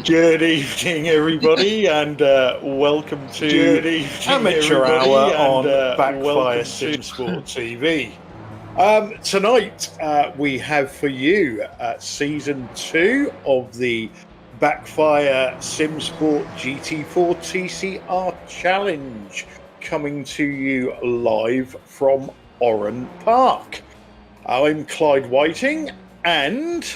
Good evening, everybody, and welcome to Amateur Hour on Backfire Simsport TV. Tonight, we have for you Season 2 of the Backfire Simsport GT4 TCR Challenge, coming to you live from Oran Park. I'm Clyde Whiting, and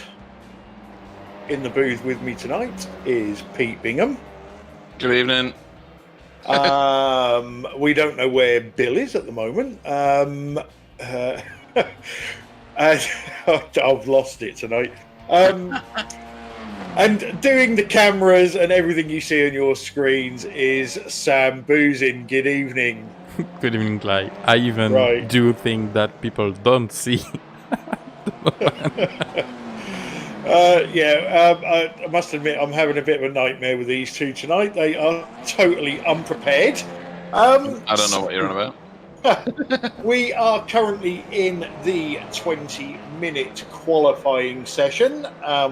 in the booth with me tonight is Pete Bingham. Good evening. We don't know where Bill is at the moment. I've lost it tonight. And doing the cameras and everything you see on your screens is Sam Boozin. Good evening. Good evening, Clyde. I even do think that people don't see. I must admit I'm having a bit of a nightmare with these two tonight. They are totally unprepared. I don't know what you're on about. We are currently in the 20-minute qualifying session,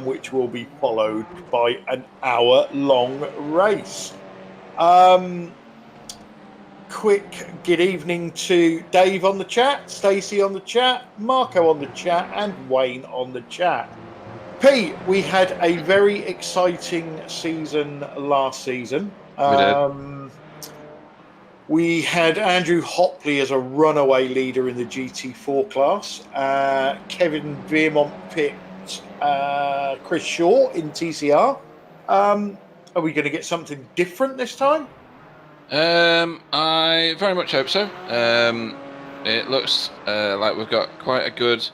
which will be followed by an hour-long race. Quick good evening to Dave on the chat, Stacey on the chat, Marco on the chat, and Wayne on the chat. Pete, we had a very exciting season last season. We had Andrew Hopley as a runaway leader in the GT4 class. Kevin Veermont picked Chris Shaw in TCR. Are we going to get something different this time? I very much hope so. It looks like we've got quite a good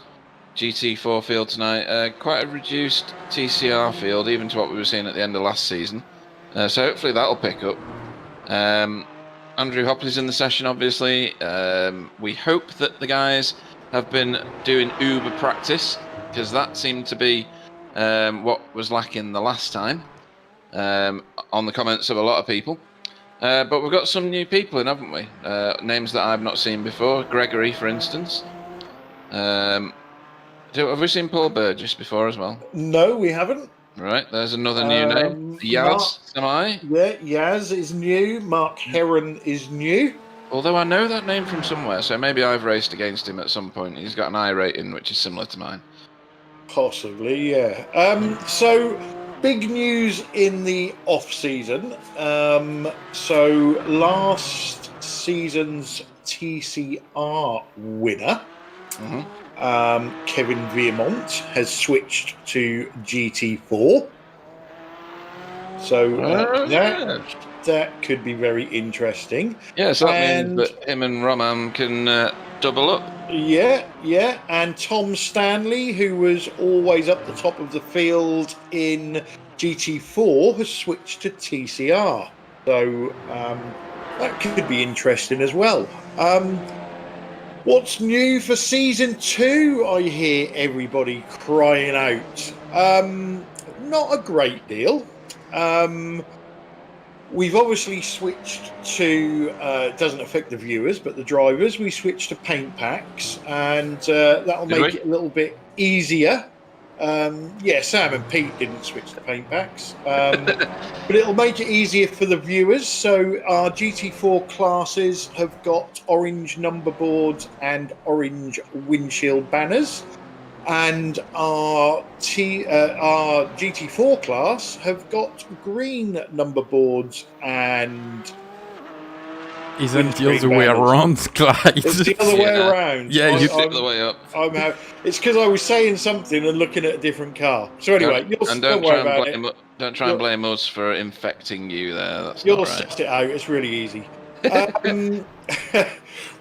GT4 field tonight, quite a reduced TCR field, even to what we were seeing at the end of last season. So hopefully that'll pick up. Andrew Hopley's in the session, obviously. We hope that the guys have been doing Uber practice, because that seemed to be what was lacking the last time, on the comments of a lot of people. But we've got some new people in, haven't we? Names that I've not seen before. Gregory, for instance. Have we seen Paul Burgess before as well? No, we haven't. Right, there's another new name. Yaz, am I? Yeah, Yaz is new. Mark Heron is new. Although I know that name from somewhere, so maybe I've raced against him at some point. He's got an I rating, which is similar to mine. Possibly, yeah. So, big news in the off-season. So, last season's TCR winner, Kevin Veermont, has switched to GT4. So that could be very interesting. Yeah, so that means that him and Roman can double up. Yeah. And Tom Stanley, who was always up the top of the field in GT4, has switched to TCR. So that could be interesting as well. What's new for Season 2? I hear everybody crying out. Not a great deal. We've obviously switched to, it doesn't affect the viewers, but the drivers, we switched to paint packs, and that'll make it a little bit easier. Sam and Pete didn't switch to paint packs, but it'll make it easier for the viewers. So our GT4 classes have got orange number boards and orange windshield banners, and our GT4 class have got green number boards and. Isn't the other way around, Clyde? It's the other way around. Yeah, you flip the way up. It's because I was saying something and looking at a different car. So anyway, don't worry about it. Don't try and blame us for infecting you there. That's you'll not right. set it out. It's really easy.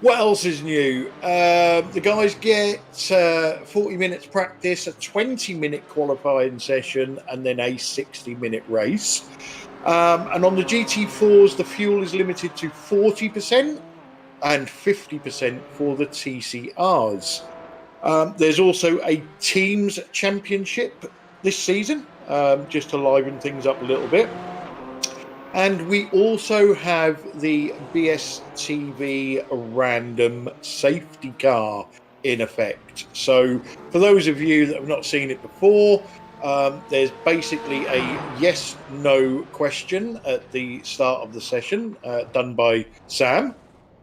What else is new? The guys get 40 minutes practice, a 20-minute qualifying session, and then a 60-minute race. And on the GT4s, the fuel is limited to 40% and 50% for the TCRs. There's also a teams championship this season, just to liven things up a little bit. And we also have the BSTV random safety car in effect. So for those of you that have not seen it before, There's basically a yes/no question at the start of the session, done by Sam,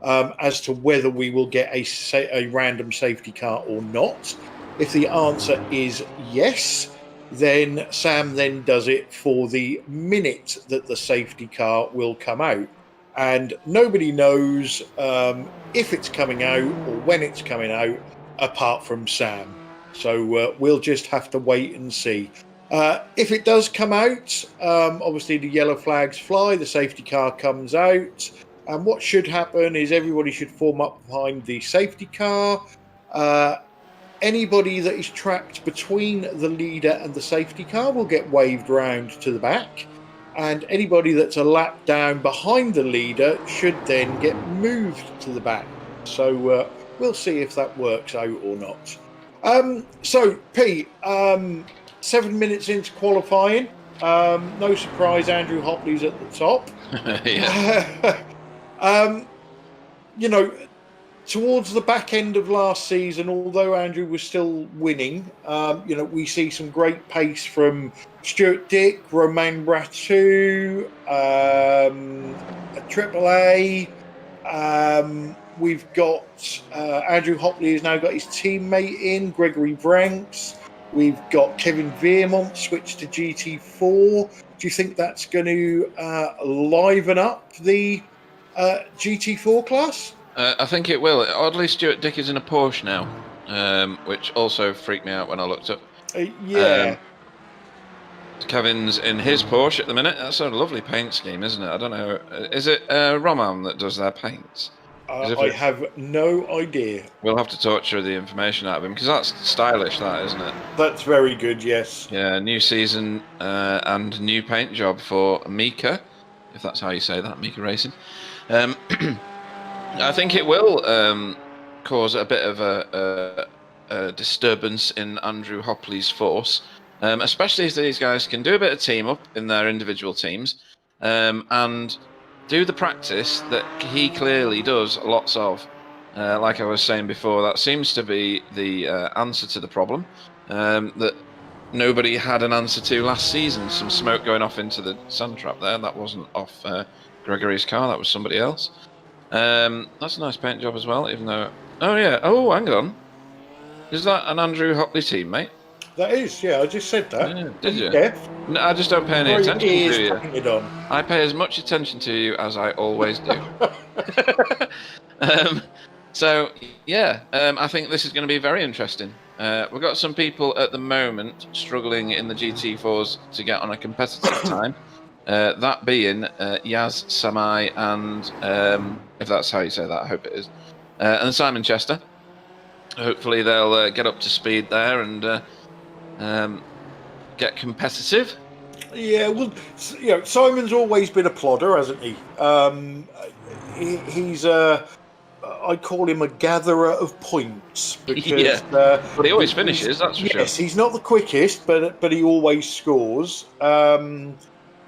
as to whether we will get a random safety car or not. If the answer is yes, then Sam then does it for the minute that the safety car will come out. And nobody knows if it's coming out or when it's coming out apart from Sam. So we'll just have to wait and see. If it does come out, obviously the yellow flags fly, the safety car comes out. And what should happen is everybody should form up behind the safety car. Anybody that is trapped between the leader and the safety car will get waved round to the back. And anybody that's a lap down behind the leader should then get moved to the back. So we'll see if that works out or not. So, Pete, 7 minutes into qualifying. No surprise, Andrew Hopley's at the top. You know, towards the back end of last season, although Andrew was still winning, you know, we see some great pace from Stuart Dick, Romain Bratu, AAA. We've got Andrew Hopley has now got his teammate in, Gregory Branks. We've got Kevin Veermont switched to GT4. Do you think that's going to liven up the GT4 class? I think it will. Oddly, Stuart Dick is in a Porsche now, which also freaked me out when I looked up. Yeah. Kevin's in his Porsche at the minute. That's a lovely paint scheme, isn't it? I don't know. Is it Roman that does their paints? I have no idea. We'll have to torture the information out of him because that's stylish, that, isn't it? That's very good, yes. Yeah, new season and new paint job for Mika, if that's how you say that, Mika Racing. I think it will cause a bit of a disturbance in Andrew Hopley's force, especially if these guys can do a bit of team up in their individual teams and do the practice that he clearly does lots of. Like I was saying before, that seems to be the answer to the problem that nobody had an answer to last season. Some smoke going off into the sand trap there. That wasn't off Gregory's car, that was somebody else. That's a nice paint job as well, even though... Oh, yeah. Oh, hang on. Is that an Andrew Hopley teammate? That is, yeah. I just said that. Yeah, did you? Yeah. No, I just don't pay any attention to you. It on. I pay as much attention to you as I always do. So, yeah, I think this is going to be very interesting. We've got some people at the moment struggling in the GT4s to get on a competitive time. That being Yaz Samai and, if that's how you say that, I hope it is, and Simon Chester. Hopefully they'll get up to speed there and get competitive. Yeah, well, you know, Simon's always been a plodder, hasn't he? He's I call him a gatherer of points because, but he always finishes. That's for sure. Yes, he's not the quickest, but he always scores.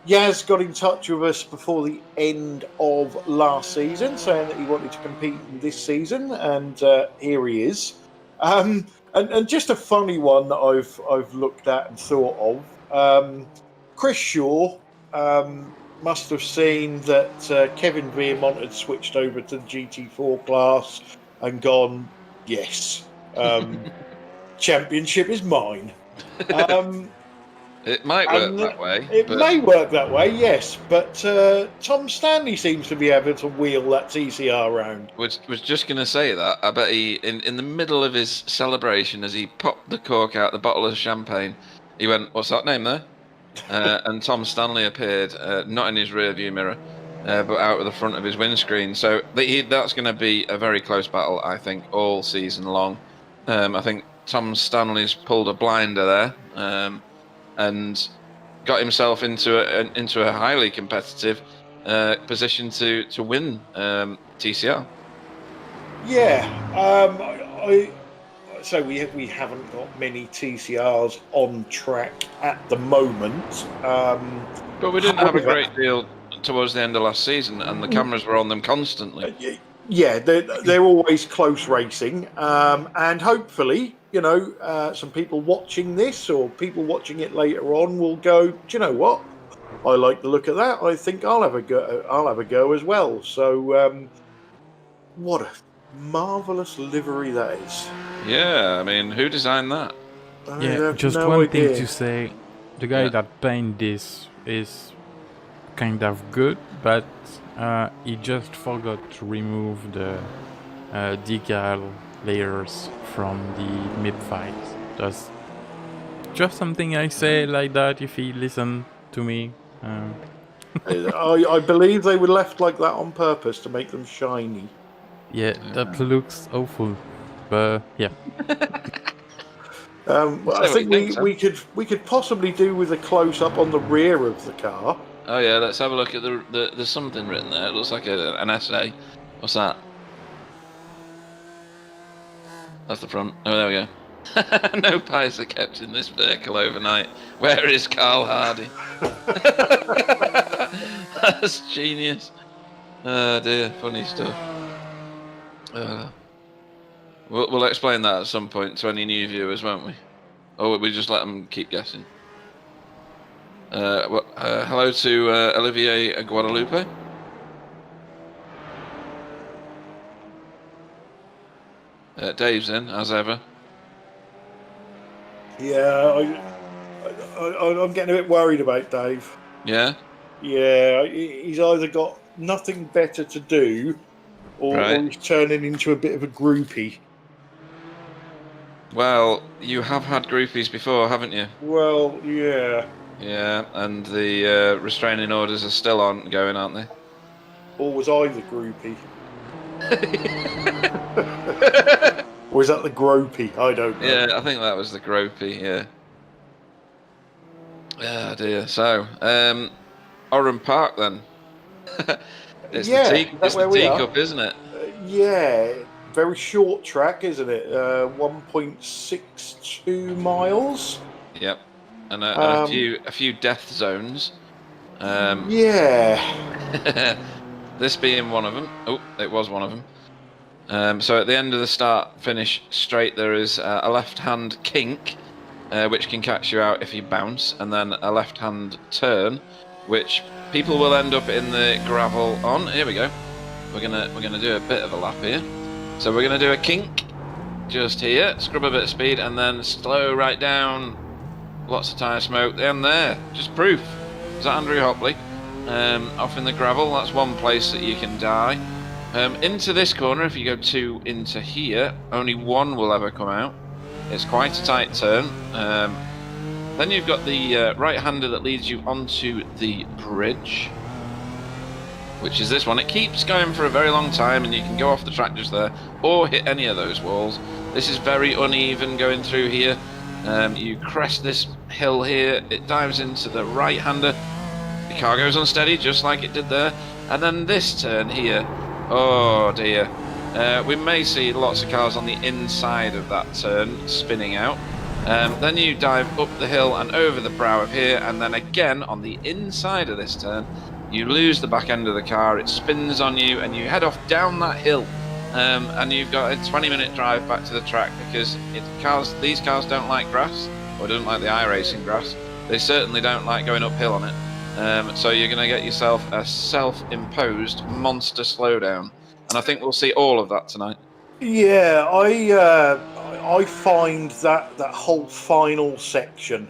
Yaz got in touch with us before the end of last season, saying that he wanted to compete in this season, and here he is. And just a funny one that I've looked at and thought of. Chris Shaw must have seen that Kevin Veermont had switched over to the GT4 class and gone, yes, championship is mine. It might work that way. It may work that way, yes. But Tom Stanley seems to be able to wheel that TCR around. Was just going to say that. I bet he, in the middle of his celebration, as he popped the cork out the bottle of champagne, he went, "What's that name there?" And Tom Stanley appeared, not in his rearview mirror, but out of the front of his windscreen. So that's going to be a very close battle, I think, all season long. I think Tom Stanley's pulled a blinder there. And got himself into a highly competitive position to win TCR. Yeah, so we haven't got many TCRs on track at the moment. But we didn't have a great deal towards the end of last season, and the cameras were on them constantly. Yeah, they're always close racing, and hopefully, some people watching this or people watching it later on will go, do you know what? I like the look of that. I think I'll have a go. I'll have a go as well. So, what a marvelous livery that is. Yeah, I mean, who designed that? I Yeah, have just no one idea. thing to say: the guy that painted this is kind of good, but he just forgot to remove the decal layers from the mid files. That's just something I say like that. If he listened to me. I believe they were left like that on purpose to make them shiny. Yeah, that looks awful, but yeah. I think we could possibly do with a close up on the rear of the car. Oh yeah, let's have a look at there's something written there. It looks like an essay. What's that? That's the front. Oh, there we go. No pies are kept in this vehicle overnight. Where is Carl Hardy? That's genius. Oh dear, funny stuff. We'll explain that at some point to any new viewers, won't we? Or we just let them keep guessing. Hello to Olivier Guadalupe. Dave's in, as ever. Yeah, I'm getting a bit worried about Dave. Yeah? Yeah, he's either got nothing better to do, or he's turning into a bit of a groupie. Well, you have had groupies before, haven't you? Well, yeah. Yeah, and the restraining orders are still ongoing, aren't they? Or was I the groupie? Or is that the gropey? I don't know. Yeah, I think that was the gropey, yeah. Yeah, dear. So, Oran Park then. It's the teacup, isn't it? Yeah, very short track, isn't it? 1.62 miles. Yep, and a few death zones. Yeah. This being one of them. Oh, it was one of them. So at the end of the start-finish straight, there is a left-hand kink, which can catch you out if you bounce, and then a left-hand turn, which people will end up in the gravel on. Here we go. We're gonna do a bit of a lap here. So we're gonna do a kink just here, scrub a bit of speed, and then slow right down. Lots of tyre smoke. And there, just proof. Is that Andrew Hopley? Off in the gravel. That's one place that you can die. Into this corner, if you go 2 into here, only 1 will ever come out. It's quite a tight turn. Then you've got the right-hander that leads you onto the bridge, which is this one. It keeps going for a very long time, and you can go off the track just there, or hit any of those walls. This is very uneven going through here. You crest this hill here, it dives into the right-hander. The car goes unsteady, just like it did there. And then this turn here, oh dear. We may see lots of cars on the inside of that turn spinning out. Then you dive up the hill and over the brow of here, and then again on the inside of this turn, you lose the back end of the car, it spins on you, and you head off down that hill. And you've got a 20-minute drive back to the track, because these cars don't like grass, or don't like the iRacing grass. They certainly don't like going uphill on it. So you're going to get yourself a self-imposed monster slowdown. And I think we'll see all of that tonight. Yeah, I find that whole final section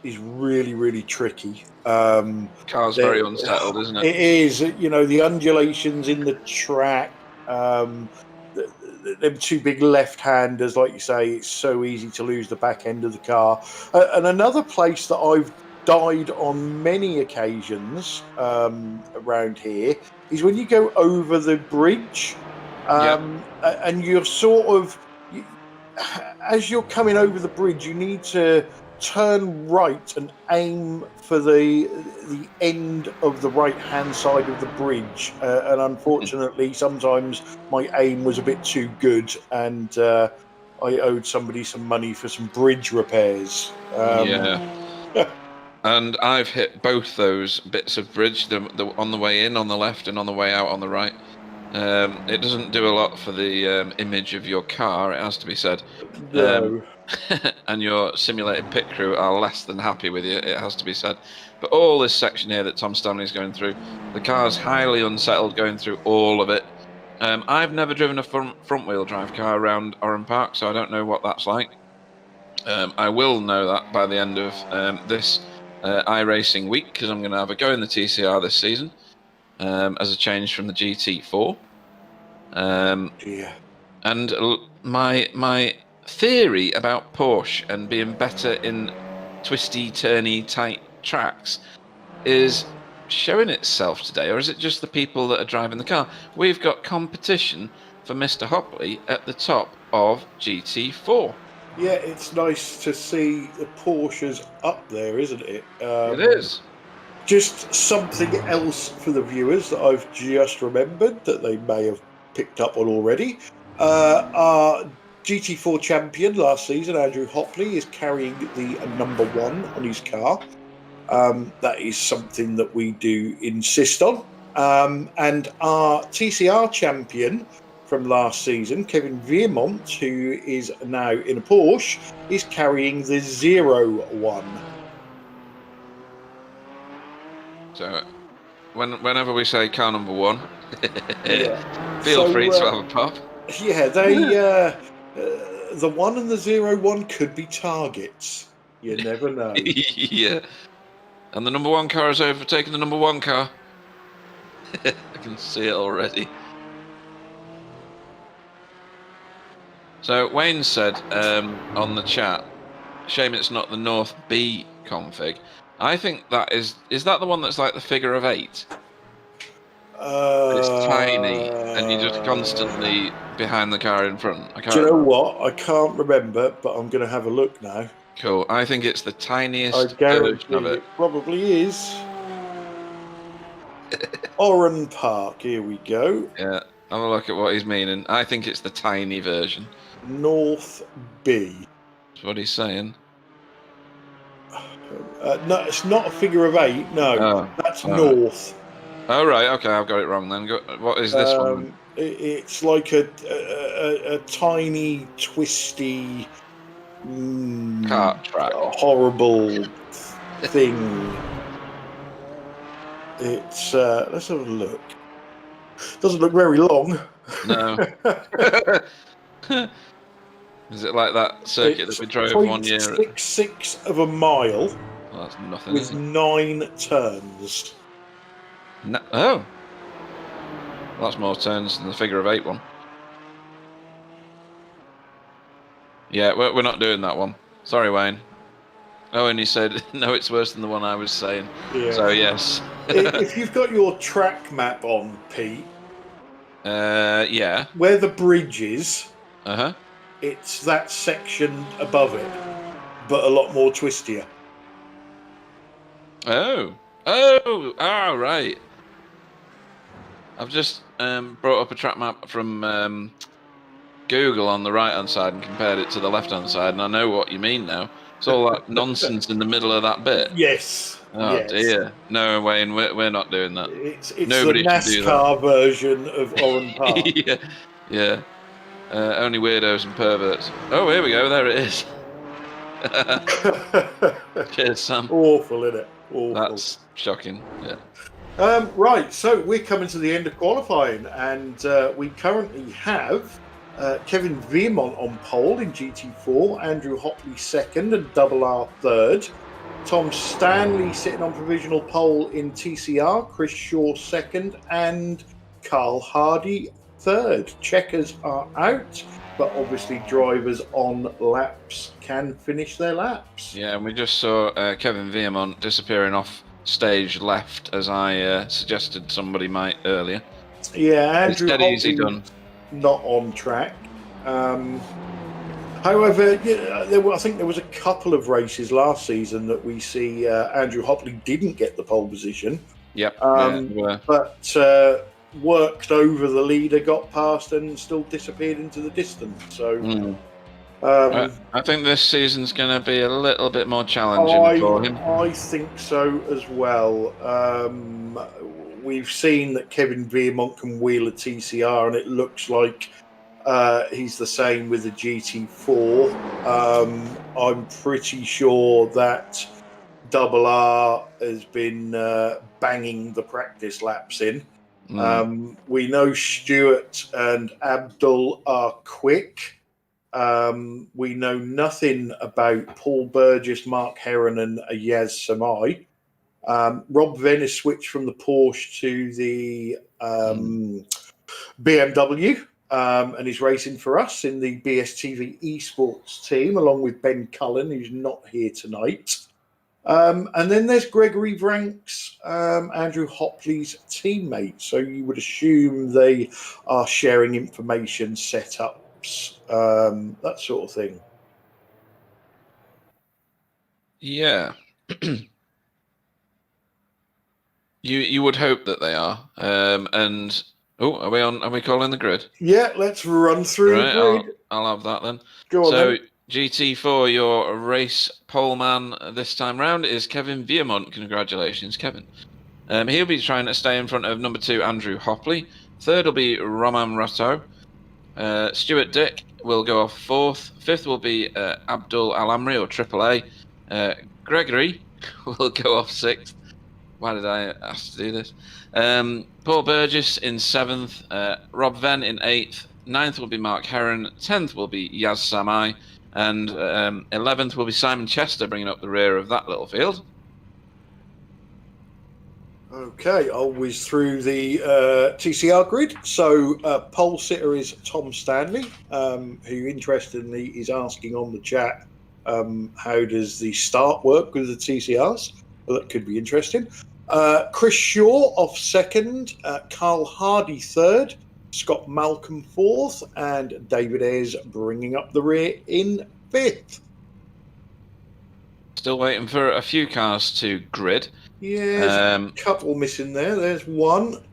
is really, really tricky. Car's very unsettled, isn't it? It is. The undulations in the track, them 2 big left-handers, like you say, it's so easy to lose the back end of the car. And another place that I've died on many occasions around here is when you go over the bridge, and you're sort of, as you're coming over the bridge, you need to turn right and aim for the end of the right-hand side of the bridge. And unfortunately, sometimes my aim was a bit too good, and I owed somebody some money for some bridge repairs. And I've hit both those bits of bridge, the on the way in on the left and on the way out on the right. It doesn't do a lot for the image of your car, it has to be said. No. And your simulated pit crew are less than happy with you, it has to be said. But all this section here that Tom Stanley's going through, the car's highly unsettled going through all of it. I've never driven a front-wheel drive car around Oran Park, so I don't know what that's like. I will know that by the end of this iRacing week, because I'm going to have a go in the TCR this season as a change from the GT4. Yeah. And my theory about Porsche and being better in twisty, turny, tight tracks is showing itself today, or is it just the people that are driving the car? We've got competition for Mr. Hopley at the top of GT4. Yeah, it's nice to see the Porsches up there, isn't it? It is. Just something else for the viewers that I've just remembered that they may have picked up on already. Our GT4 champion last season, Andrew Hopley, is carrying the number 1 on his car. That is something that we do insist on. And our TCR champion from last season, Kevin Veermont, who is now in a Porsche, is carrying the 01. So, whenever we say car number 1, Yeah. feel free to have a pop. Yeah, they the 1 and the 01 could be targets. You never know. Yeah. And the number 1 car has overtaken the number 1 car. I can see it already. So Wayne said on the chat, shame it's not the North B config. I think that is that the one that's like the figure of 8? It's tiny, and you're just constantly behind the car in front. I can't do you know remember. what? I can't remember, but I'm going to have a look now. Cool. I think it's the I tiniest guarantee version of it. it probably is. Oran Park, here we go. Yeah, have a look at what he's meaning. I think it's the tiny version. North B. That's what he's saying. No, it's not a figure of 8. No, that's North. Oh, right. Okay, I've got it wrong then. What is this one? It's like a tiny, twisty, Kart track. horrible thing. It's let's have a look. Doesn't look very long. No. Is it like that circuit that we drove 1 year? 0.66 of a mile. Well, that's nothing. With 9 turns. No. Oh. Well, that's more turns than the figure of 8 one. Yeah, we're not doing that one. Sorry, Wayne. Oh, and he said, no, it's worse than the one I was saying. Yeah. So, yes. If you've got your track map on, Pete. Yeah. Where the bridge is. Uh-huh. It's that section above it, but a lot more twistier. Oh, right. I've just brought up a track map from Google on the right-hand side and compared it to the left-hand side, and I know what you mean now. It's all that nonsense in the middle of that bit. Yes. Oh, yes. Dear. No, Wayne, we're not doing that. It's Nobody the NASCAR version of Oran Park. Yeah. Only weirdos and perverts. Oh, here we go. There it is. Cheers, Sam. Awful, isn't it? Awful. That's shocking. Yeah. Right, so we're coming to the end of qualifying, and we currently have Kevin Veermont on pole in GT4, Andrew Hopley second, and Double R third. Tom Stanley sitting on provisional pole in TCR, Chris Shaw second, and Carl Hardy third. Checkers are out, but obviously drivers on laps can finish their laps. Yeah, and we just saw Kevin Veermont disappearing off stage left, as I suggested somebody might earlier. Yeah, Andrew It's dead easy done. Not on track. However, I think there was a couple of races last season that we see Andrew Hopley didn't get the pole position. Yep. But worked over the leader, got past, and still disappeared into the distance. So I think this season's going to be a little bit more challenging for him. I think so as well. we've seen that Kevin Veermont can wheel a TCR, and it looks like he's the same with the GT4. I'm pretty sure that Double R has been banging the practice laps in. We know Stuart and Abdul are quick. We know nothing about Paul Burgess, Mark Heron, and Yaz Samai. Rob Venn has switched from the Porsche to the BMW, and he's racing for us in the BSTV esports team, along with Ben Cullen, who's not here tonight. And then there's Gregory Vrank's, Andrew Hopley's teammate. So you would assume they are sharing information, setups, that sort of thing. Yeah. You would hope that they are. And are we on? Are we calling the grid? Yeah, let's run through the grid. I'll have that then. Go on. So then. GT4, your race pole man this time round is Kevin Veermont. Congratulations, Kevin. He'll be trying to stay in front of number 2, Andrew Hopley. Third will be Roman Rotto. Stuart Dick will go off 4th. 5th will be Abdul Alamri, or AAA. Gregory will go off 6th. Why did I ask to do this? Paul Burgess in 7th. Rob Venn in 8th. 9th will be Mark Heron. 10th will be Yaz Samai. And 11th will be Simon Chester, bringing up the rear of that little field. Okay, I'll whiz through the TCR grid. So pole sitter is Tom Stanley, who interestingly is asking on the chat, how does the start work with the TCRs? Well, that could be interesting. Chris Shaw off 2nd, Carl Hardy 3rd, Scott Malcolm 4th, and David Ayres bringing up the rear in 5th. Still waiting for a few cars to grid. Yeah, there's a couple missing there. There's one.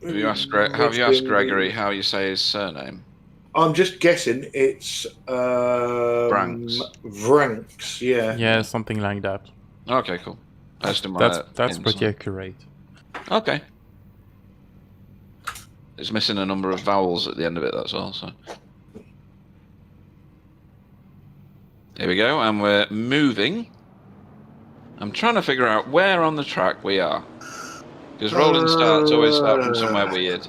Have you asked Gregory how you say his surname? I'm just guessing it's Vranks, yeah. Yeah, something like that. Okay, cool. That's pretty accurate. Okay. It's missing a number of vowels at the end of it, that's all. So here we go, and we're moving. I'm trying to figure out where on the track we are, because rolling starts always start from somewhere weird.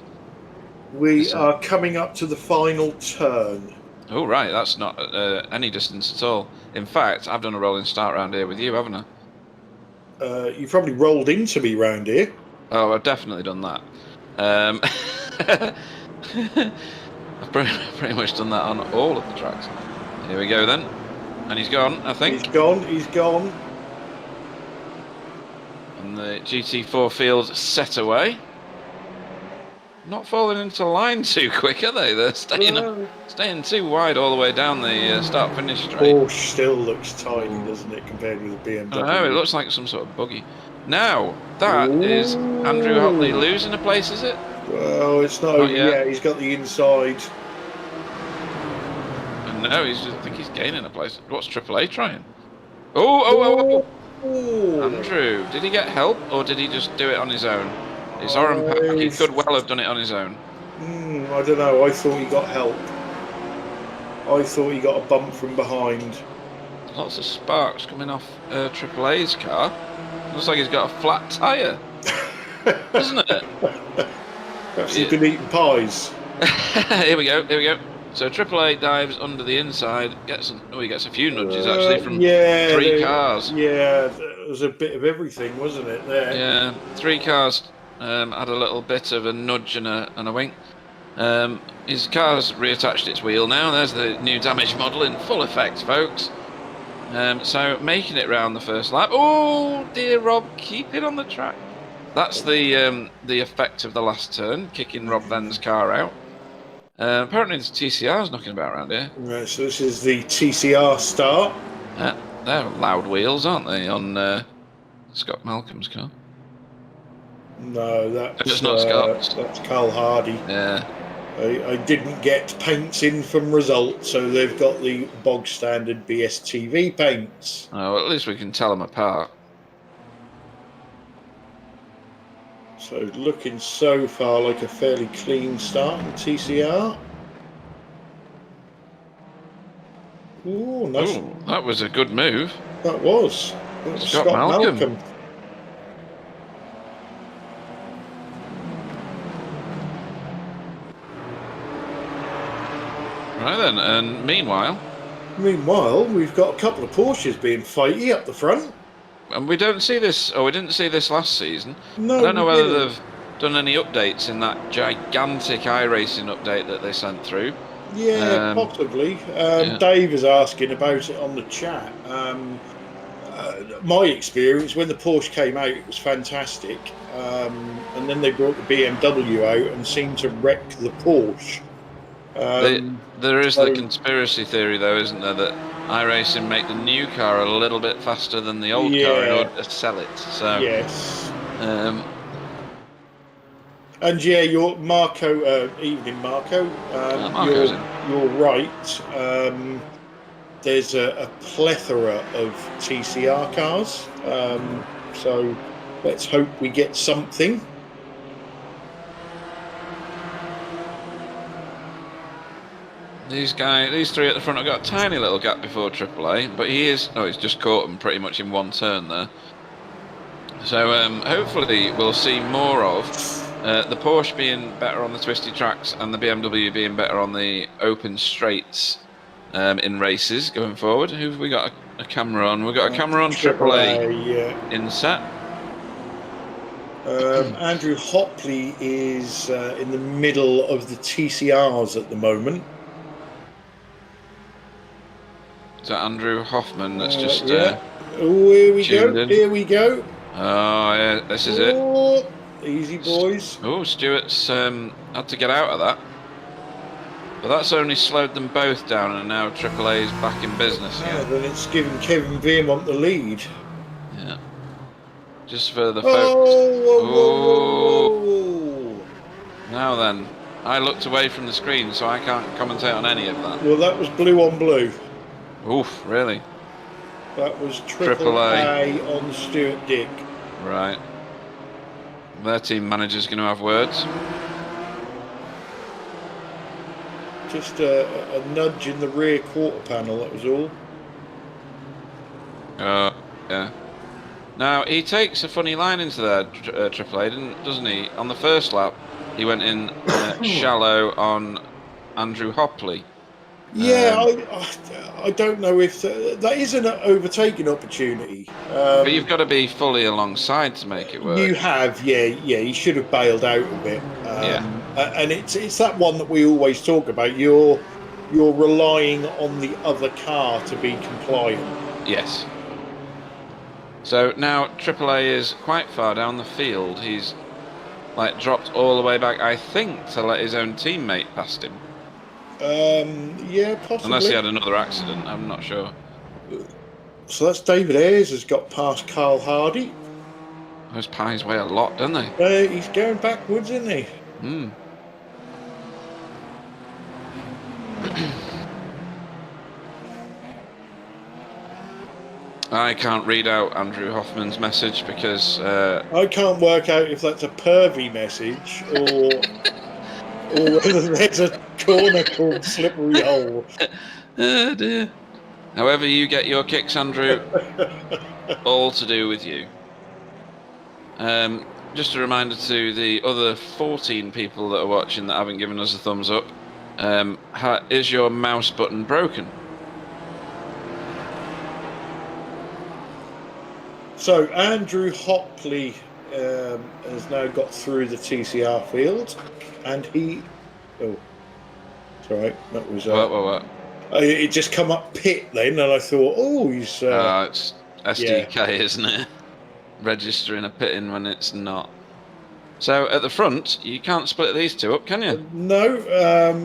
We are coming up to the final turn. Oh, right, that's not any distance at all. In fact, I've done a rolling start round here with you, haven't I? You probably rolled into me round here. Oh, I've definitely done that. I've pretty much done that on all of the tracks. Here we go then. And he's gone, I think. He's gone. And the GT4 field set away. Not falling into line too quick, are they? They're staying too wide all the way down the start-finish straight. Porsche still looks tiny, doesn't it, compared with the BMW? I know, it looks like some sort of buggy. Now, that is Andrew Hopley losing a place, is it? Well, it's not over yet. He's got the inside. And no, I think he's gaining a place. What's AAA trying? Oh! Andrew, did he get help, or did he just do it on his own? It's Oran Park. He could well have done it on his own. I don't know. I thought he got help. I thought he got a bump from behind. Lots of sparks coming off AAA's car. Looks like he's got a flat tyre, doesn't it? Perhaps he's been eating pies. Here we go. So AAA dives under the inside. He gets a few nudges actually from 3 cars. Yeah, there was a bit of everything, wasn't it? There. Yeah, 3 cars had a little bit of a nudge and a wink. His car's reattached its wheel now. There's the new damage model in full effect, folks. So making it round the first lap. Oh dear, Rob, keep it on the track. That's the effect of the last turn, kicking Rob Venn's car out. Apparently the TCR's knocking about around here. Right, so this is the TCR start. They're loud wheels, aren't they, on Scott Malcolm's car? No, that's not Scott. That's Carl Hardy. Yeah. I didn't get paints in from results, so they've got the bog standard BSTV paints. Oh, well, at least we can tell them apart. So looking so far like a fairly clean start in TCR. Ooh, nice. Ooh, that was a good move. That was Scott Malcolm. Right then, and meanwhile, we've got a couple of Porsches being fighty up the front. And we don't see this, or we didn't see this last season. No, I don't know whether didn't. they've done any updates in that gigantic iRacing update that they sent through. Yeah, possibly. Dave is asking about it on the chat. My experience when the Porsche came out, it was fantastic, and then they brought the BMW out and seemed to wreck the Porsche. There is the conspiracy theory, though, isn't there, that iRacing make the new car a little bit faster than the old car in order to sell it. So yes. And yeah, your Marco, evening Marco. You're right. There's a plethora of TCR cars. So let's hope we get something. These three at the front have got a tiny little gap before AAA, but he's just caught them pretty much in one turn there. So hopefully we'll see more of the Porsche being better on the twisty tracks and the BMW being better on the open straights in races going forward. Who have we got a camera on? We've got a camera on AAA in set. Andrew Hopley is in the middle of the TCRs at the moment. Is that Andrew Hoffman that's just oh, here we go. in? Here we go. Oh, yeah, this is it. Easy, boys. Oh, Stewart's had to get out of that. But that's only slowed them both down, and now AAA is back in business again. Then it's given Kevin Veermont the lead. Yeah. Just for the folks. Now then, I looked away from the screen, so I can't commentate on any of that. Well, that was blue on blue. Oof, really? That was AAA on Stuart Dick. Right. Their team manager's going to have words. Just a nudge in the rear quarter panel, that was all. Yeah. Now, he takes a funny line into there, AAA, doesn't he? On the first lap, he went in shallow on Andrew Hopley. Yeah, I don't know if that is an overtaking opportunity. But you've got to be fully alongside to make it work. You have, yeah. He should have bailed out a bit. And it's that one that we always talk about. You're relying on the other car to be compliant. Yes. So now AAA is quite far down the field. He's dropped all the way back, I think, to let his own teammate past him. Yeah, possibly. Unless he had another accident, I'm not sure. So that's David Ayres has got past Carl Hardy. Those pies weigh a lot, don't they? He's going backwards, isn't he? I can't read out Andrew Hoffman's message because... I can't work out if that's a pervy message or whether there's a corner called Slippery Hole. Oh dear. However you get your kicks, Andrew, all to do with you. Just a reminder to the other 14 people that are watching that haven't given us a thumbs up. Is your mouse button broken? So Andrew Hopley has now got through the TCR field, and he... Oh, sorry, that was... What? It just come up pit then, and I thought, oh, he's... it's SDK, isn't it? Registering a pitting when it's not. So at the front, you can't split these two up, can you? No,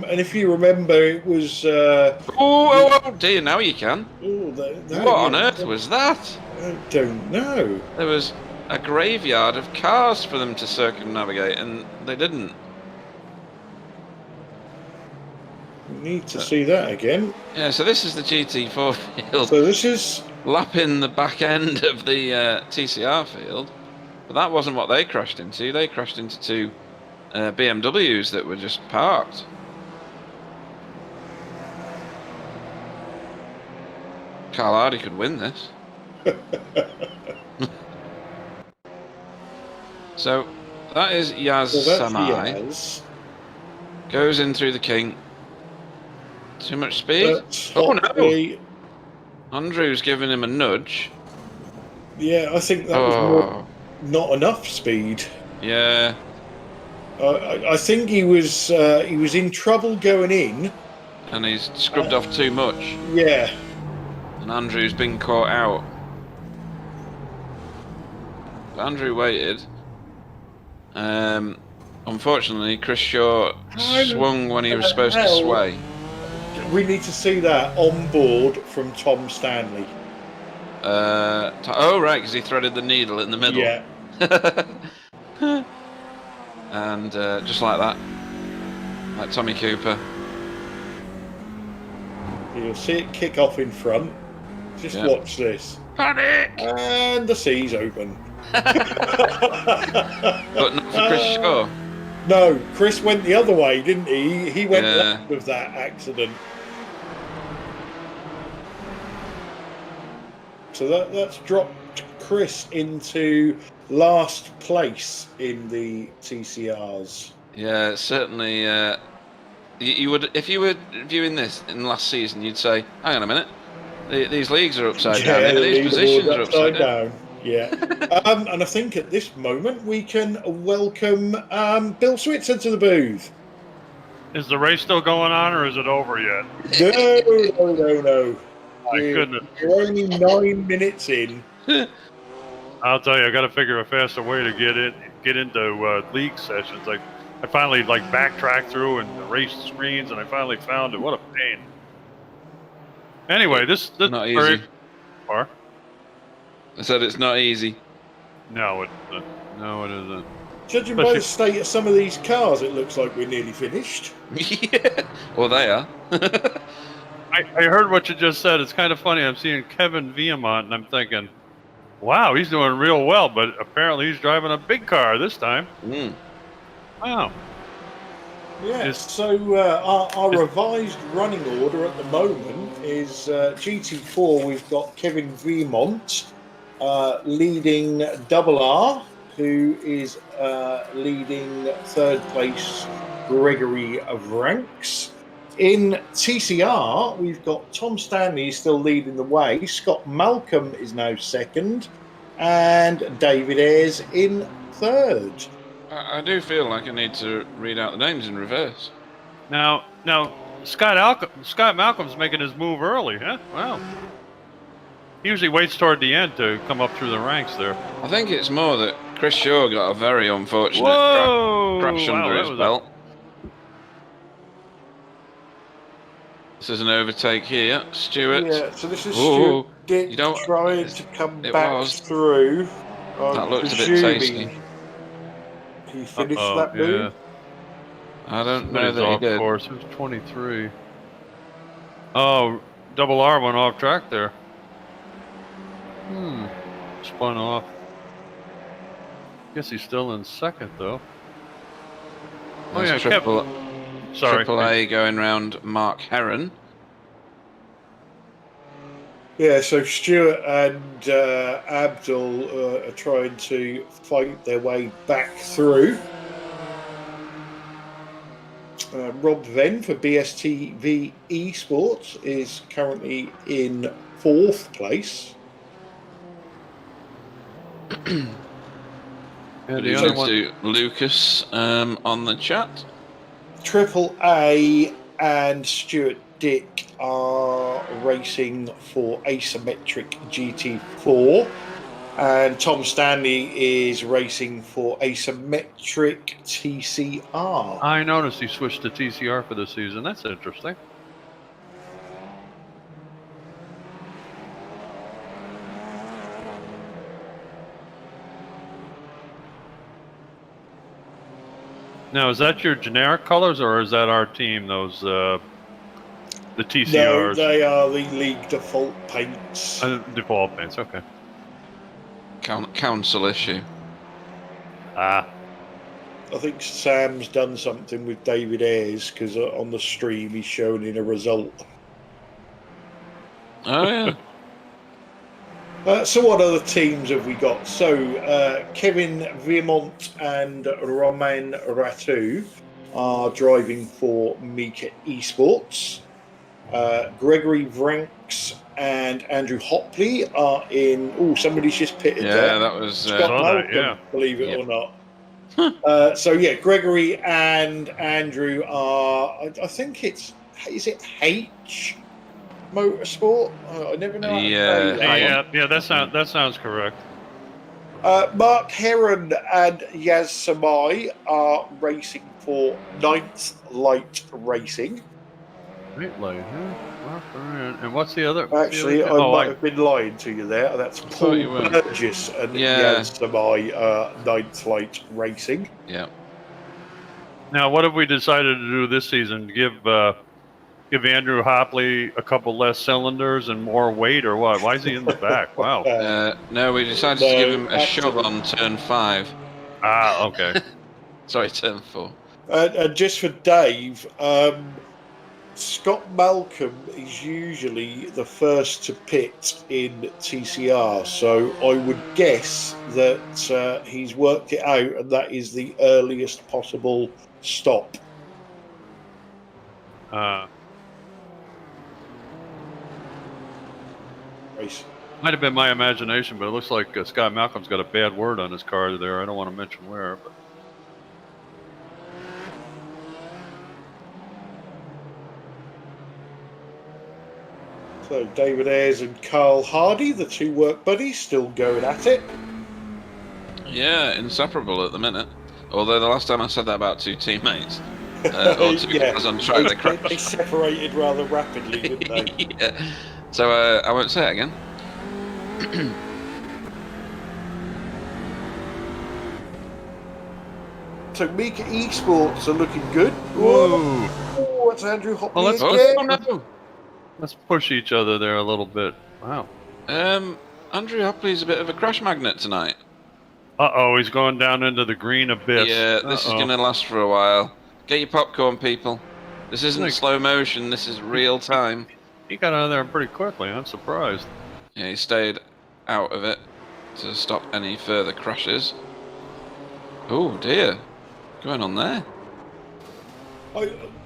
and if you remember, it was... oh dear, now you can. What on earth was that? I don't know. There was a graveyard of cars for them to circumnavigate, and they didn't. Need to see that again. Yeah, so this is the GT4 field. So this is... lapping the back end of the TCR field. But that wasn't what they crashed into. They crashed into two BMWs that were just parked. Carl Hardy could win this. So that is Yaz Samai. Yaz. Goes in through the kink. Too much speed? Oh no! Andrew's giving him a nudge. Yeah, I think that was not enough speed. Yeah. I think he was in trouble going in. And he's scrubbed off too much. Yeah. And Andrew's been caught out. But Andrew waited. Unfortunately, Chris Shaw swung when he was supposed to sway. We need to see that on board from Tom Stanley. Oh, right, because he threaded the needle in the middle. Yeah. And just like that. Like Tommy Cooper. You'll see it kick off in front. Just watch this. Panic! And the sea's open. But not for Chris Shaw. No, Chris went the other way, didn't he? He went left of that accident. So that's dropped Chris into last place in the TCRs. Yeah, certainly. You would, if you were viewing this in last season, you'd say, "Hang on a minute, these leagues are upside down. These positions are upside down." Yeah. And I think at this moment we can welcome Bill Switzer to the booth. Is the race still going on, or is it over yet? No. My goodness. We're only 9 minutes in. I'll tell you, I got to figure a faster way to get into league sessions. I finally backtracked through and erased screens, and I finally found it. What a pain. Anyway, this not easy. Far. I said it's not easy. No, it isn't. Judging by the state of some of these cars, it looks like we're nearly finished. Yeah. Well, they are. I heard what you just said. It's kind of funny. I'm seeing Kevin Viamont, and I'm thinking, wow, he's doing real well, but apparently he's driving a big car this time. Mm. Wow. Yeah, so our revised running order at the moment is GT4, we've got Kevin Viamont leading Double R, who is leading third place Gregory of Ranks. In TCR, we've got Tom Stanley still leading the way. Scott Malcolm is now second, and David Ayres in third. I do feel like I need to read out the names in reverse. Now, Scott Malcolm's making his move early, huh? Wow. He usually waits toward the end to come up through the ranks there. I think it's more that Chris Shaw got a very unfortunate crash under his belt. This is an overtake here, Stewart. Yeah, so this is Stewart Dick trying to come back through. That looked a bit tasty. He finished that move? I don't know that he did. Of course, it was 23. Oh, Double R went off track there. Spun off. Guess he's still in second, though. There's Triple A going round Mark Heron. Yeah, so Stewart and Abdul are trying to fight their way back through. Rob Venn for BSTV Esports is currently in fourth place. To Lucas on the chat. Triple A and Stuart Dick are racing for Asymmetric GT4, and Tom Stanley is racing for Asymmetric TCR. I noticed he switched to TCR for this season. That's interesting. Now, is that your generic colors, or is that our team, those, the TCRs? No, they are the league default paints. Default paints, okay. Council issue. Ah, I think Sam's done something with David Ayres because on the stream he's shown in a result. Oh yeah. So what other teams have we got? So Kevin Viermont and Romain Ratu are driving for Mika Esports. Gregory Vranks and Andrew Hopley are in. Oh, somebody's just pitted Yeah, there. that was. Scott Saw that, Malcolm, yeah. believe it Yep. or not. So yeah, Gregory and Andrew are. I think is it H Motorsport? I never know how to say that. Yeah. That sounds correct. Mark Heron and Yaz Samai are racing for 9th Light Racing. Great light, huh? And what's the other? Actually, I Oh, might have been lying to you there. That's thought you Paul were. Burgess and Yeah. Yaz Samai, 9th Light Racing. Yeah. Now, what have we decided to do this season? Give Andrew Hopley a couple less cylinders and more weight, or what? Why is he in the back? Wow. No, we decided to give him a shove on turn 5. Ah, okay. Sorry, turn 4. And just for Dave, Scott Malcolm is usually the first to pit in TCR, so I would guess that he's worked it out and that is the earliest possible stop. Race. Might have been my imagination, but it looks like Scott Malcolm's got a bad word on his car there. I don't want to mention where, but. So David Ayres and Carl Hardy, the two work buddies, still going at it. Yeah, inseparable at the minute. Although the last time I said that about 2 teammates, or 2 guys on track, they They crashed. separated rather rapidly, didn't they? Yeah. So I won't say it again. So Mika Esports are looking good. Whoa! Oh, it's Andrew Hopley Well, let's- again. no. Let's push each other there a little bit. Wow. Andrew Hopley's a bit of a crash magnet tonight. Uh-oh, he's going down into the green abyss. Yeah, this is going to last for a while. Get your popcorn, people. This isn't slow motion, this is real time. He got out of there pretty quickly. I'm surprised. Yeah, he stayed out of it to stop any further crashes. Oh dear. Going on there?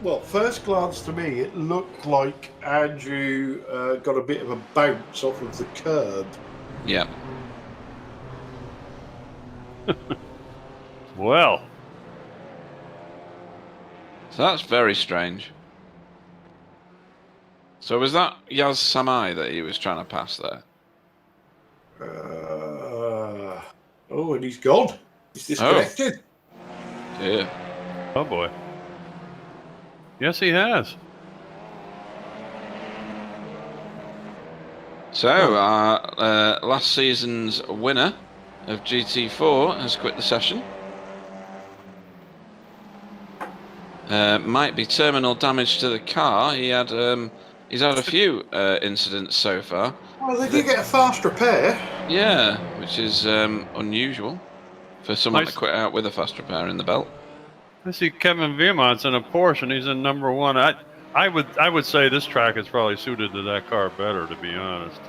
Well, first glance to me, it looked like Andrew got a bit of a bounce off of the curb. Yeah. Well. So that's very strange. So was that Yaz Samai that he was trying to pass there? Oh, and he's gone. He's disconnected. Yeah. Oh, boy. Yes, he has. So our last season's winner of GT4 has quit the session. Might be terminal damage to the car. He's had a few incidents so far. Well, they did get a fast repair. Yeah, which is unusual for someone to quit out with a fast repair in the belt. I see Kevin Viermont's in a Porsche, and he's in number 1. I would say this track is probably suited to that car better, to be honest.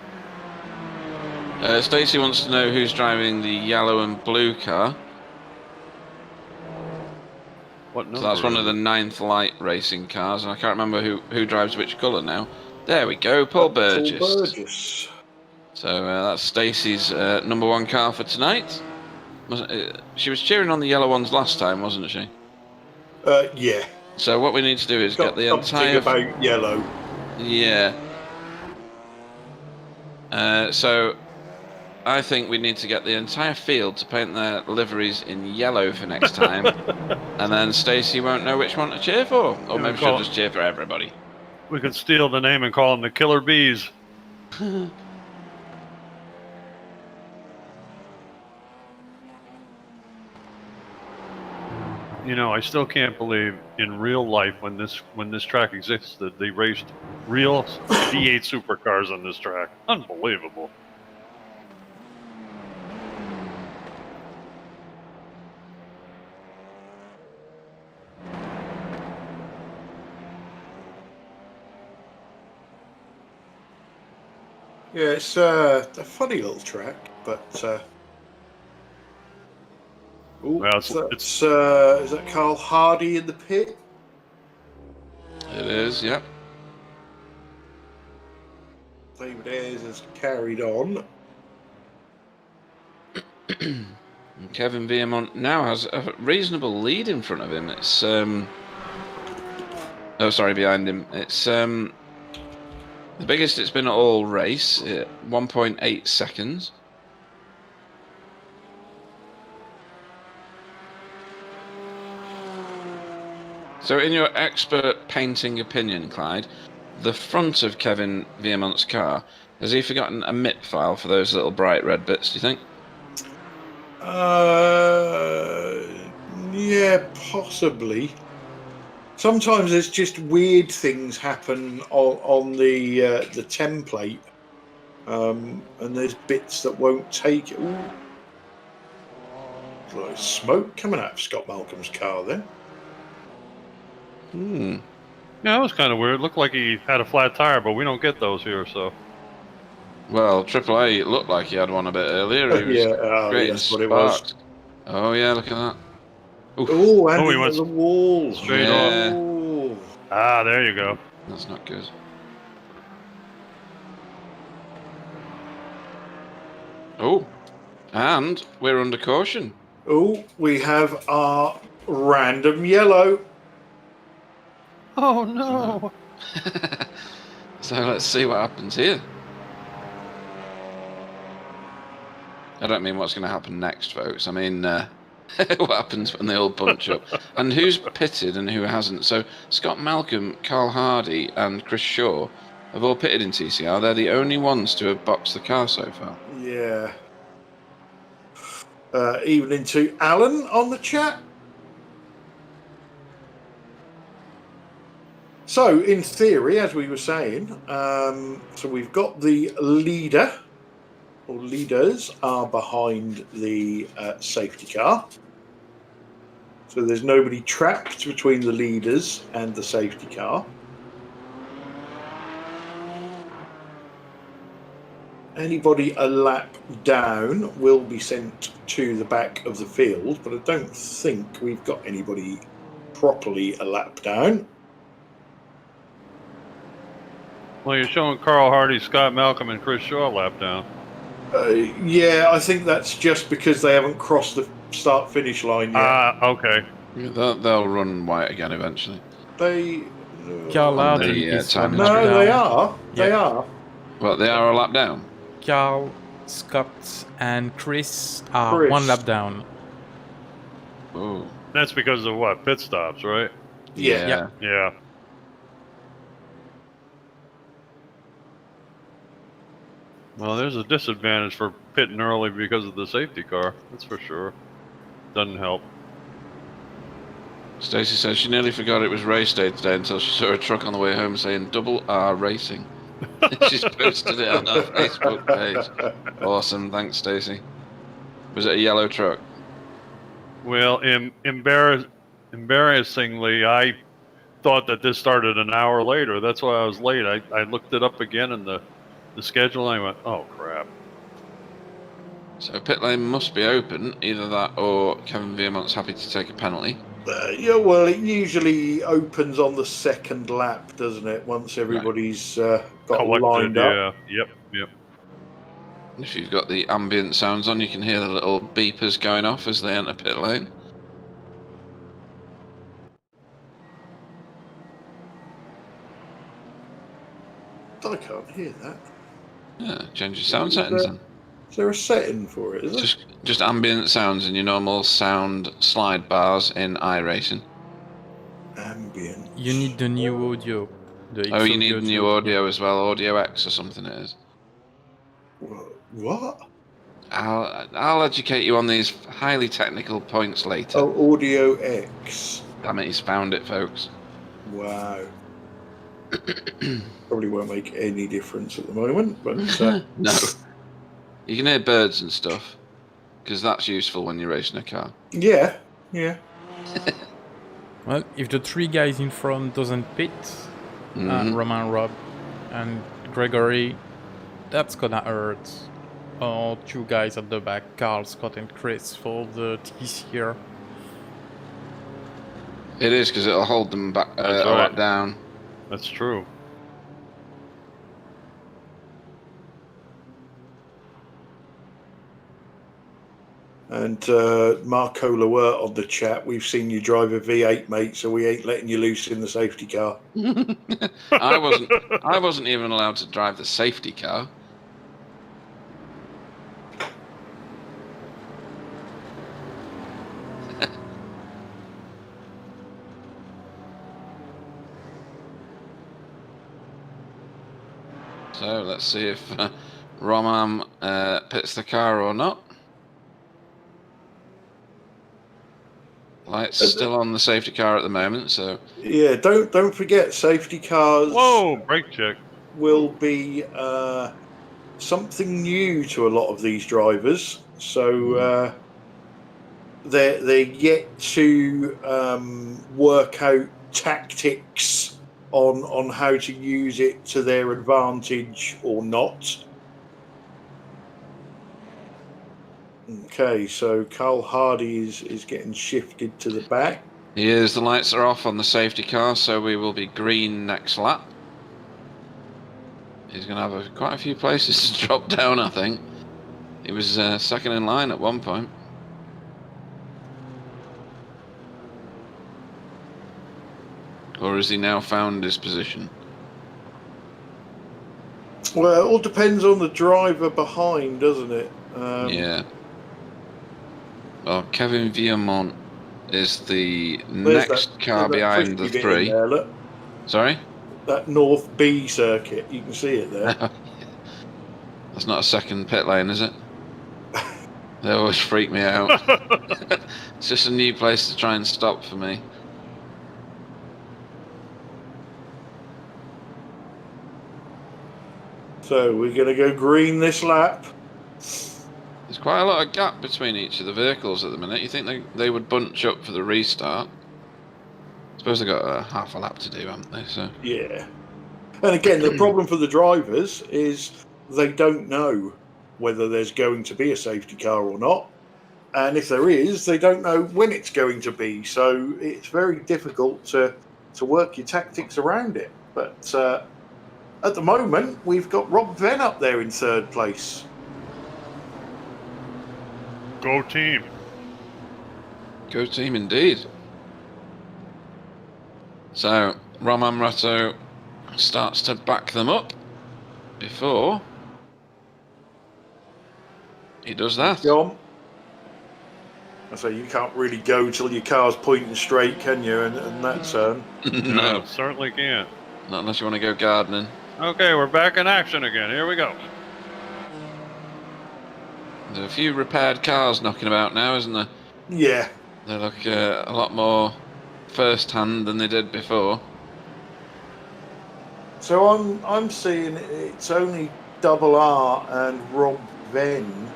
Stacey wants to know who's driving the yellow and blue car. What number? So that's one of the 9th Light racing cars, and I can't remember who drives which colour now. There we go, Paul Burgess. Paul Burgess. So that's Stacey's number 1 car for tonight. She was cheering on the yellow ones last time, wasn't she? Yeah. So what we need to do is get the entire... about yellow. Yeah. So I think we need to get the entire field to paint their liveries in yellow for next time. And then Stacey won't know which one to cheer for. Or maybe she'll just cheer for everybody. We could steal the name and call them the Killer Bees. You know, I still can't believe in real life when this track existed, they raced real V8 supercars on this track. Unbelievable. Yeah, it's a funny little track, but Well, is that Carl Hardy in the pit? It is, yep. David Ayres has carried on. And Kevin Viamont now has a reasonable lead in front of him. It's behind him. It's the biggest it's been at all race, 1.8 seconds. So in your expert painting opinion, Clyde, the front of Kevin Viamont's car, has he forgotten a MIP file for those little bright red bits, do you think? Yeah, possibly. Sometimes there's just weird things happen on the template, and there's bits that won't take it. Ooh. There's smoke coming out of Scott Malcolm's car then. Hmm. Yeah, that was kind of weird. Looked like he had a flat tire, but we don't get those here, so. Well, AAA, it looked like he had one a bit earlier. He was creating that's what it sparks. was. Oh, yeah, look at that. Oh, and he into went the wall. straight Yeah. off. Ah, there you go. That's not good. Oh, and we're under caution. Oh, we have our random yellow. Oh, no. So let's see what happens here. I don't mean what's going to happen next, folks. I mean what happens when they all bunch up. And who's pitted and who hasn't. So Scott Malcolm, Carl Hardy and Chris Shaw have all pitted in TCR. They're the only ones to have boxed the car so far. Yeah. Evening to Alan on the chat. So, in theory, as we were saying, so we've got the leader, or leaders are behind the safety car. So there's nobody trapped between the leaders and the safety car. Anybody a lap down will be sent to the back of the field, but I don't think we've got anybody properly a lap down. Well, you're showing Carl Hardy, Scott Malcolm, and Chris Shaw lap down. Yeah, I think that's just because they haven't crossed the start-finish line yet. Okay. They'll run white again eventually. They... Carl On Hardy the, is time one lap No, down. they are. They Yeah. are. Well, they are a lap down. Carl, Scott, and Chris are Chris. one lap down. Oh. That's because of what? Pit stops, right? Yeah. Yeah. Well, there's a disadvantage for pitting early because of the safety car. That's for sure. Doesn't help. Stacey says she nearly forgot it was race day today until she saw a truck on the way home saying Double R Racing. She's posted it on her Facebook page. Awesome, thanks Stacey. Was it a yellow truck? Well, embarrassingly, I thought that this started an hour later. That's why I was late. I looked it up again in the schedule, and I went, oh, crap. So pit lane must be open, either that or Kevin Viamont's happy to take a penalty. Yeah, well, it usually opens on the second lap, doesn't it? Once everybody's got lined up. Yeah. Yep. If you've got the ambient sounds on, you can hear the little beepers going off as they enter pit lane. I can't hear that. Yeah, change your sound settings then. Is there a setting for it? Is there? Just ambient sounds in your normal sound slide bars in iRacing. Ambient. You need the new audio. Oh, you need new audio as well, Audio X or something it is. What? I'll educate you on these highly technical points later. Oh, Audio X. Damn it, he's found it, folks. Wow. Probably won't make any difference at the moment, but No. You can hear birds and stuff, because that's useful when you're racing a car. yeah. Well, if the three guys in front doesn't pit, Roman, Rob, and Gregory, that's gonna hurt our two guys at the back, Carl, Scott, and Chris, for the TCR. It is, because it'll hold them back That's a lot right. down. That's true. And Marco Lower on the chat, we've seen you drive a V8, mate, so we ain't letting you loose in the safety car. I wasn't even allowed to drive the safety car. So let's see if Roman pits the car or not. Lights still on the safety car at the moment, so Yeah, don't forget, safety cars Whoa, brake check. will be something new to a lot of these drivers. So they're yet to work out tactics on how to use it to their advantage or not. Okay, so Carl Hardy is getting shifted to the back. he is. The lights are off on the safety car, so we will be green next lap. He's going to have quite a few places to drop down, I think. He was second in line at one point. Or has he now found his position? Well, it all depends on the driver behind, doesn't it? Yeah. Well, Kevin Viamont is the There's next car there's that behind the frisbee bit in three. there, look. Sorry? That North B circuit, you can see it there. That's not a second pit lane, is it? They always freak me out. It's just a new place to try and stop for me. So we're going to go green this lap. There's quite a lot of gap between each of the vehicles at the minute. You think they would bunch up for the restart? I suppose they've got a half a lap to do, haven't they? So Yeah. And again, the problem for the drivers is they don't know whether there's going to be a safety car or not. And if there is, they don't know when it's going to be. So it's very difficult to work your tactics around it. But at the moment, we've got Rob Venn up there in third place. Go team. go team indeed. So Roman Ratto starts to back them up before he does that. John, I say you can't really go till your car's pointing straight, can you? And that turn. No, Certainly can't. not unless you want to go gardening. Okay, we're back in action again. Here we go. There's a few repaired cars knocking about now, isn't there? Yeah. They look a lot more first-hand than they did before. So I'm seeing it's only Double R and Rob Venn.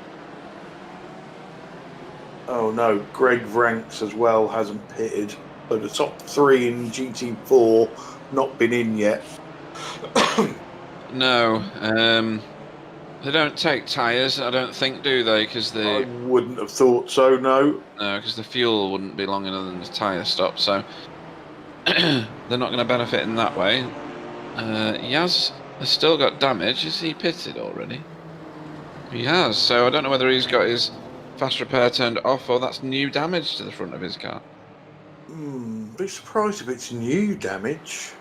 Oh no, Greg Vranks as well hasn't pitted. But the top three in GT4 not been in yet. No, they don't take tyres, I don't think, do they? Because I wouldn't have thought so, no. No, because the fuel wouldn't be long enough than the tyre stop, so they're not going to benefit in that way. Yaz has still got damage. Is he pitted already? He has, so I don't know whether he's got his fast repair turned off or that's new damage to the front of his car. Be surprised if it's new damage.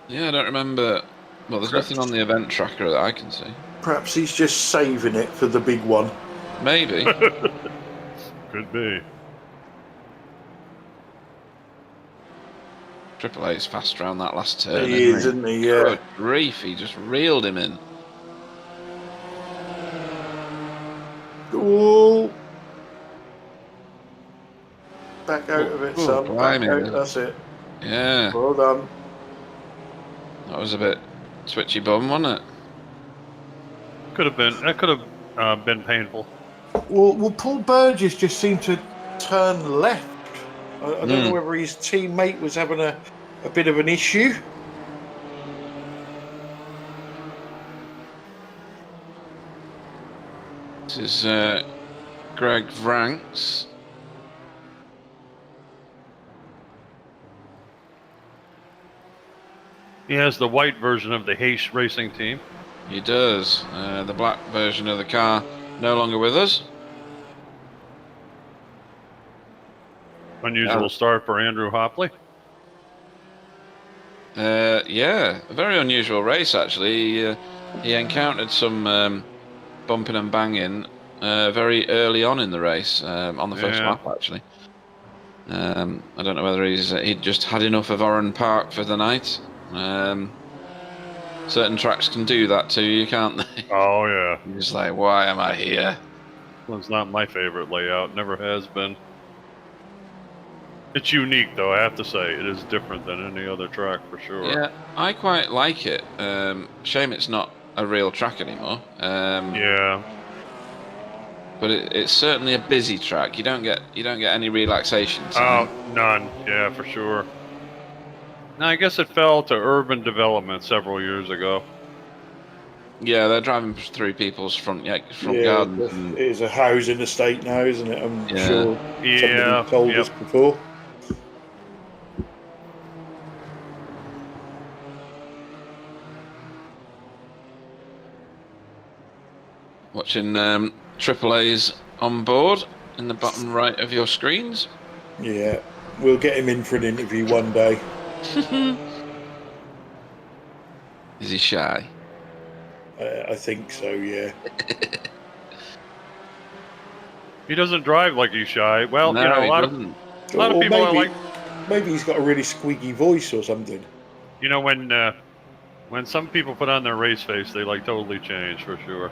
Yeah, I don't remember. Well, there's nothing on the event tracker that I can see. Perhaps he's just saving it for the big one. Maybe. Could be. Triple A's fast around that last turn. He is, isn't he? Yeah. Good grief, he just reeled him in. Oh. Back out of it, Ooh, son. Back blimey. out. That's it. Yeah, Well done. that was a bit twitchy bum, wasn't it? Could have been. That could have been painful. Well, Paul Burgess just seemed to turn left. I don't know whether his teammate was having a bit of an issue. This is Greg Vranks. He has the white version of the Hayes Racing team. He does. The black version of the car no longer with us. Unusual start for Andrew Hopley. Yeah, a very unusual race actually. He encountered some bumping and banging very early on in the race, on the first lap actually. I don't know whether he'd just had enough of Oran Park for the night. Certain tracks can do that to you, can't they? Oh yeah. You're just like, why am I here? Well, it's not my favorite layout. Never has been. It's unique, though. I have to say, it is different than any other track for sure. Yeah, I quite like it. Shame it's not a real track anymore. Yeah. But it's certainly a busy track. You don't get any relaxation time. Oh, none. Yeah, for sure. Now, I guess it fell to urban development several years ago. Yeah, they're driving through people's front gardens. It is a housing estate now, isn't it? I'm sure Yeah. somebody told us before. Watching AAA's on board in the bottom right of your screens. Yeah, we'll get him in for an interview one day. Is he shy? I think so, yeah. He doesn't drive like he's shy. Well, No, you know, a lot of people are like... Maybe he's got a really squeaky voice or something. You know, when some people put on their race face, they like totally change for sure.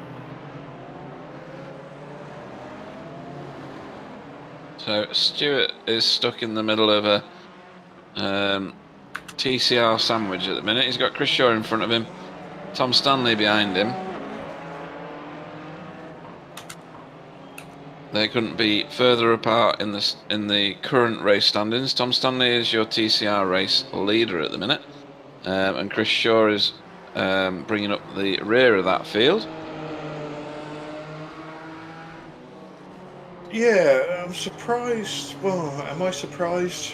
So Stuart is stuck in the middle of a TCR sandwich at the minute. He's got Chris Shaw in front of him, Tom Stanley behind him. They couldn't be further apart in the current race standings. Tom Stanley is your TCR race leader at the minute, and Chris Shaw is bringing up the rear of that field. Yeah, I'm surprised. Well, am I surprised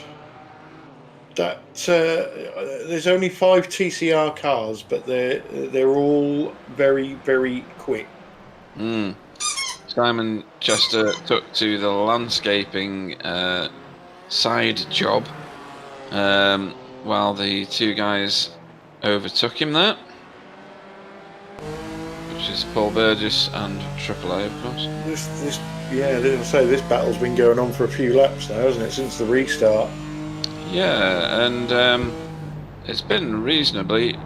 that there's only 5 TCR cars, but they're all very, very quick. Simon Chester took to the landscaping side job while the two guys overtook him there, which is Paul Burgess and AAA, of course. This battle's been going on for a few laps now, hasn't it, since the restart? Yeah, and it's been reasonably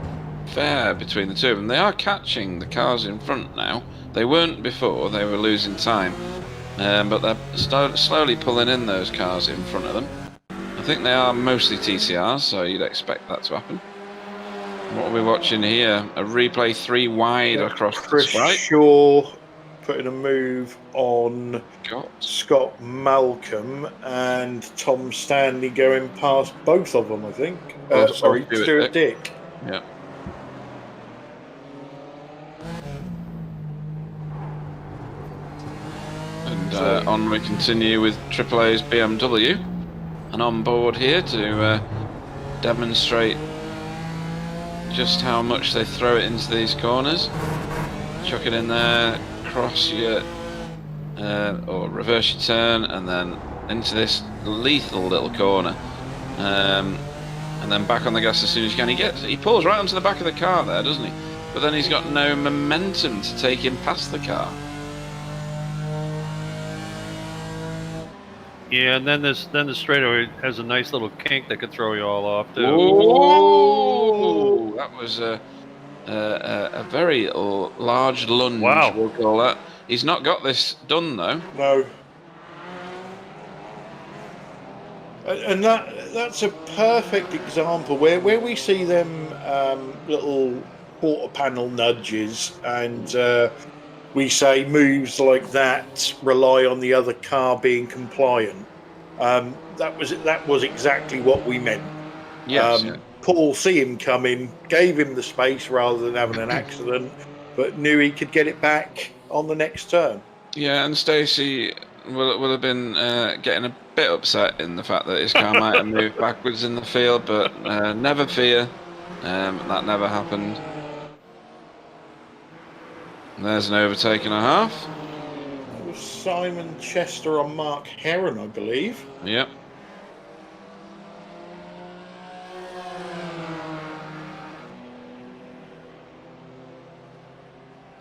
fair between the two of them. They are catching the cars in front now. They weren't before, they were losing time, but they're slowly pulling in those cars in front of them. I think they are mostly TCRs, so you'd expect that to happen. What are we watching here? A replay 3 wide across the stripe. Chris Shaw putting a move on Scott Malcolm and Tom Stanley going past both of them, I think. Stuart Dick. Yeah. And on we continue with AAA's BMW, and on board here to demonstrate just how much they throw it into these corners. Chuck it in there, cross your or reverse your turn, and then into this lethal little corner, and then back on the gas as soon as you can. He pulls right onto the back of the car there, doesn't he? But then he's got no momentum to take him past the car. Yeah, and then the straightaway has a nice little kink that could throw you all off too. Ooh, that was a very large lunge. Wow. We'll call that. He's not got this done though. No. And that's a perfect example where we see them little quarter panel nudges, and we say moves like that rely on the other car being compliant. That was exactly what we meant. Yes. Paul see him coming, gave him the space rather than having an accident, but knew he could get it back on the next turn. Yeah, and Stacey will have been getting a bit upset in the fact that his car might have moved backwards in the field, but never fear, that never happened. And there's an overtake and a half. That was Simon Chester on Mark Heron, I believe. Yep.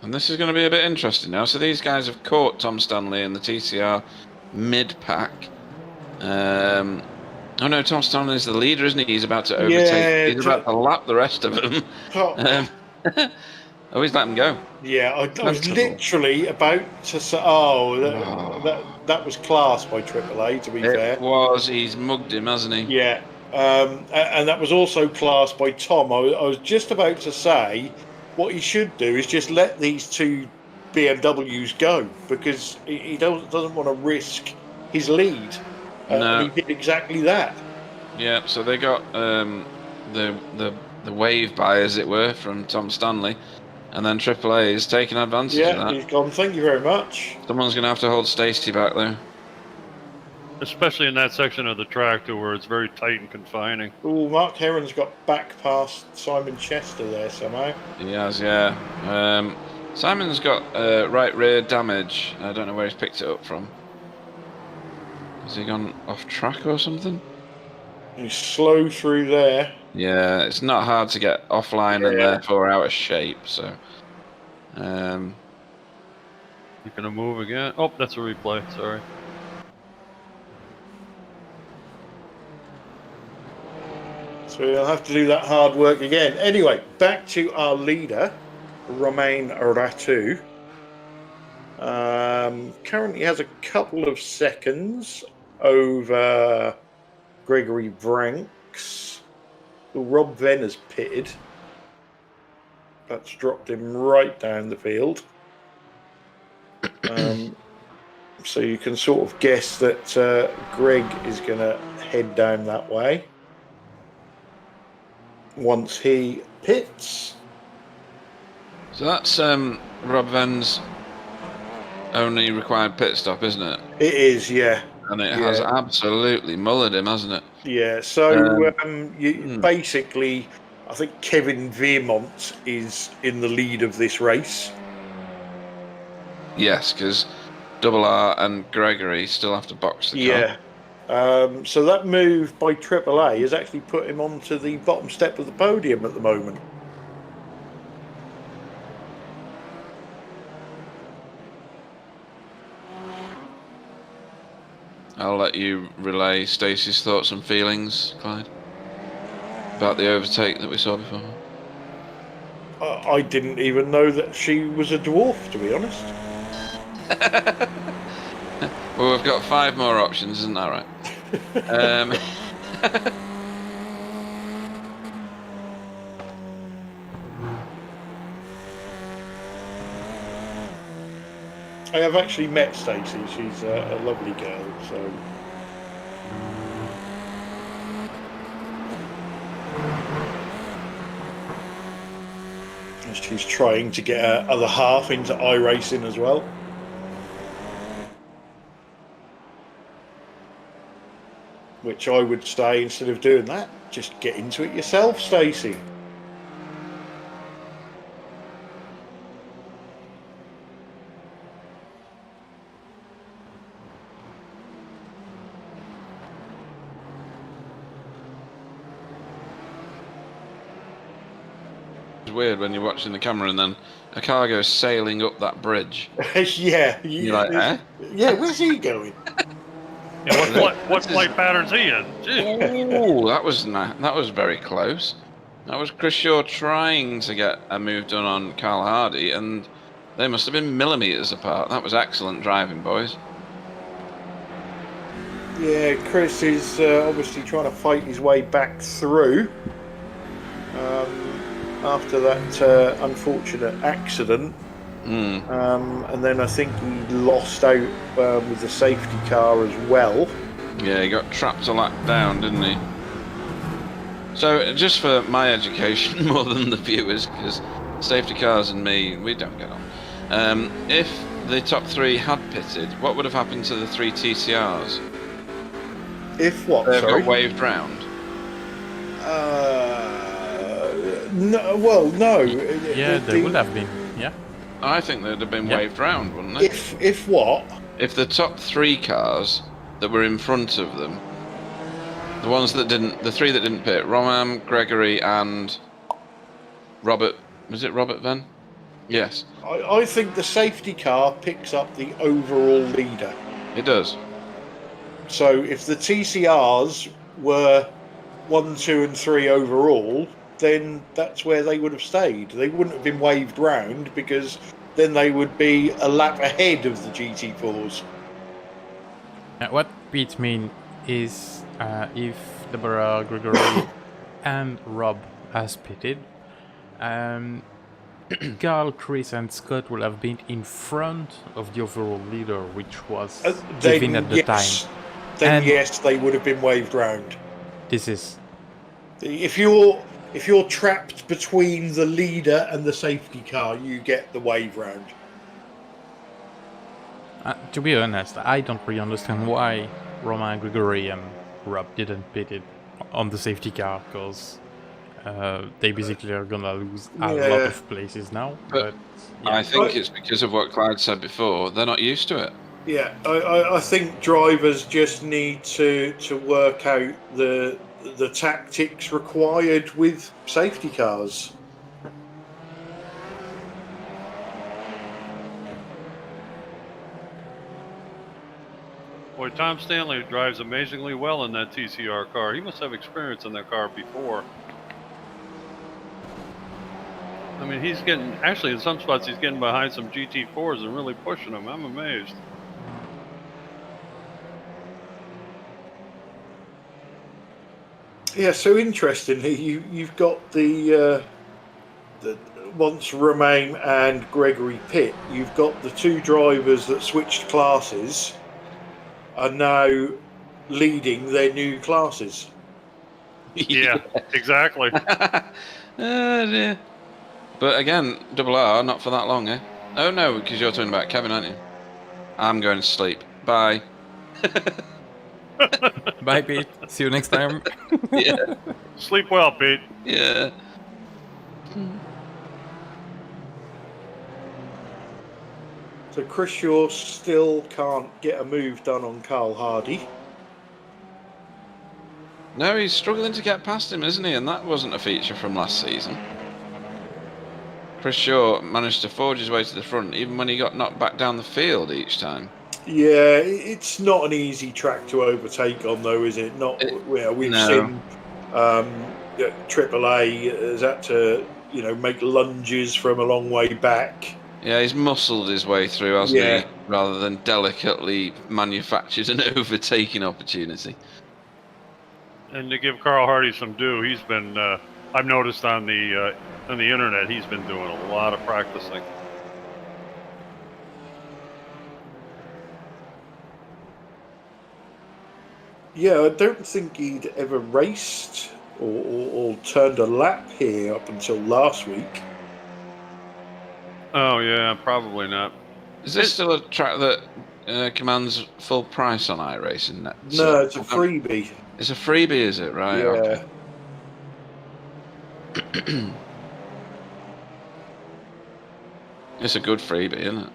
And this is going to be a bit interesting now. So these guys have caught Tom Stanley in the TCR mid-pack. Oh no, Tom Stanley's the leader, isn't he? He's about to overtake. Yeah, he's about to lap the rest of them. Oh, he's let him go. Yeah, I was literally about to say, oh, that was class by AAA, to be fair. It was. He's mugged him, hasn't he? Yeah. And that was also class by Tom. I was just about to say, what he should do is just let these two BMWs go, because he doesn't want to risk his lead. No. And he did exactly that. Yeah, so they got the wave by, as it were, from Tom Stanley. And then AAA is taking advantage of that. Yeah, he's gone, thank you very much. Someone's going to have to hold Stacey back there. Especially in that section of the track where it's very tight and confining. Oh, Mark Heron's got back past Simon Chester there somehow. He has, yeah. Simon's got right rear damage. I don't know where he's picked it up from. Has he gone off track or something? He's slow through there. Yeah, it's not hard to get offline and therefore out of shape, so... You're gonna move again? Oh, that's a replay, sorry. So we'll have to do that hard work again. Anyway, back to our leader, Romain Ratu. Currently has a couple of seconds over Gregory Branks. Rob Venn has pitted. That's dropped him right down the field. So you can sort of guess that Greg is going to head down that way once he pits. So that's Rob Venn's only required pit stop, isn't it? It is, yeah. And it has absolutely mullered him, hasn't it? Yeah, so basically, I think Kevin Veermont is in the lead of this race. Yes, because Double R and Gregory still have to box the car. Yeah. So that move by AAA has actually put him onto the bottom step of the podium at the moment. I'll let you relay Stacey's thoughts and feelings, Clyde, about the overtake that we saw before. I didn't even know that she was a dwarf, to be honest. Well, we've got 5 more options, isn't that right? I have actually met Stacey. She's a lovely girl, so... She's trying to get her other half into iRacing as well. Which I would say, instead of doing that, just get into it yourself, Stacey. It's weird when you're watching the camera and then a car goes sailing up that bridge. Yeah. You're like, eh? Yeah, where's he going? Yeah, what flight pattern's he in? Oh, that was very close. That was Chris Shaw trying to get a move done on Carl Hardy, and they must have been millimetres apart. That was excellent driving, boys. Yeah, Chris is obviously trying to fight his way back through after that unfortunate accident. And then I think he lost out with the safety car as well. Yeah, he got trapped a lap down, didn't he? So, just for my education, more than the viewers, because safety cars and me, we don't get on. If the top 3 had pitted, what would have happened to the 3 TCRs? If what? They've Sorry. got waved round. No. Well, no. Yeah, they would have been. Yeah. I think they'd have been Yep. waved round, wouldn't they? If what? If the top 3 cars that were in front of them, the 3 that didn't pit, Roman, Gregory, and Robert, was it Robert then? Yes. I think the safety car picks up the overall leader. It does. So if the TCRs were 1, 2, and 3 overall, then that's where they would have stayed. They wouldn't have been waved round because then they would be a lap ahead of the GT4s. What Pete mean is if Deborah, Gregory, and Rob has pitted, Carl, Chris, and Scott will have been in front of the overall leader, which was given at the time. Then And- yes, they would have been waved round. This is If you're trapped between the leader and the safety car, you get the wave round. to be honest, I don't really understand why Roman, Gregory, and Rob didn't pit it on the safety car, because they basically are gonna lose a lot of places now. But yeah. I think it's because of what Clyde said before. They're not used to it. Yeah, I think drivers just need to work out the tactics required with safety cars. Boy, Tom Stanley drives amazingly well in that TCR car. He must have experience in that car before. I mean, he's getting, actually in some spots, he's getting behind some GT4s and really pushing them. I'm amazed. Yeah, so interestingly, you've got the once Romain and Gregory pit, you've got the 2 drivers that switched classes are now leading their new classes. Yeah, exactly. Dear. But again, double R, not for that long, eh? Oh no, because you're talking about Kevin, aren't you? I'm going to sleep. Bye. Bye, Pete. See you next time. Yeah. Sleep well, Pete. Yeah. So Chris Shaw still can't get a move done on Carl Hardy. No, he's struggling to get past him, isn't he? And that wasn't a feature from last season. Chris Shaw managed to forge his way to the front, even when he got knocked back down the field each time. Yeah, it's not an easy track to overtake on, though, is it? Not. Well, we've seen AAA has had to, make lunges from a long way back. Yeah, he's muscled his way through, hasn't he? Rather than delicately manufactured an overtaking opportunity. And to give Carl Hardy some due, he's been, I've noticed on the internet, he's been doing a lot of practicing. Yeah, I don't think he'd ever raced or turned a lap here up until last week. Oh, yeah, probably not. Is this still a track that commands full price on iRacing? No, it's a freebie. It's a freebie, is it? Right, Yeah. Okay. It's a good freebie, isn't it?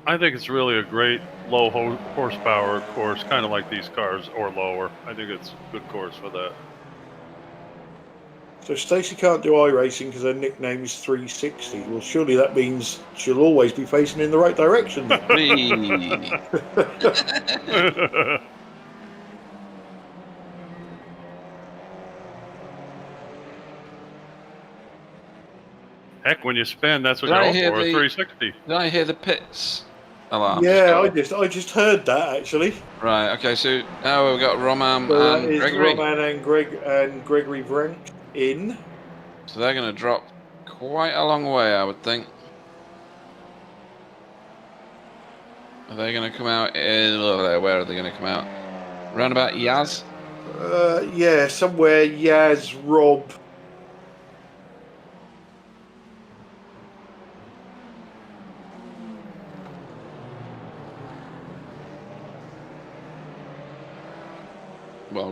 I think it's really a great low horsepower course, kind of like these cars, or lower. I think it's a good course for that. So Stacey can't do iRacing because her nickname is 360. Well, surely that means she'll always be facing in the right direction. Heck, when you spin, that's what you're all for, 360. Did I hear the pits alarm? Yeah, I just heard that actually. Right. Okay. So now we've got Roman So and that is Gregory. Roman and Gregory Vrank in. So they're going to drop quite a long way, I would think. Are they going to come out in over there? Where are they going to come out? Round about Yaz? Yeah, somewhere Yaz, Rob.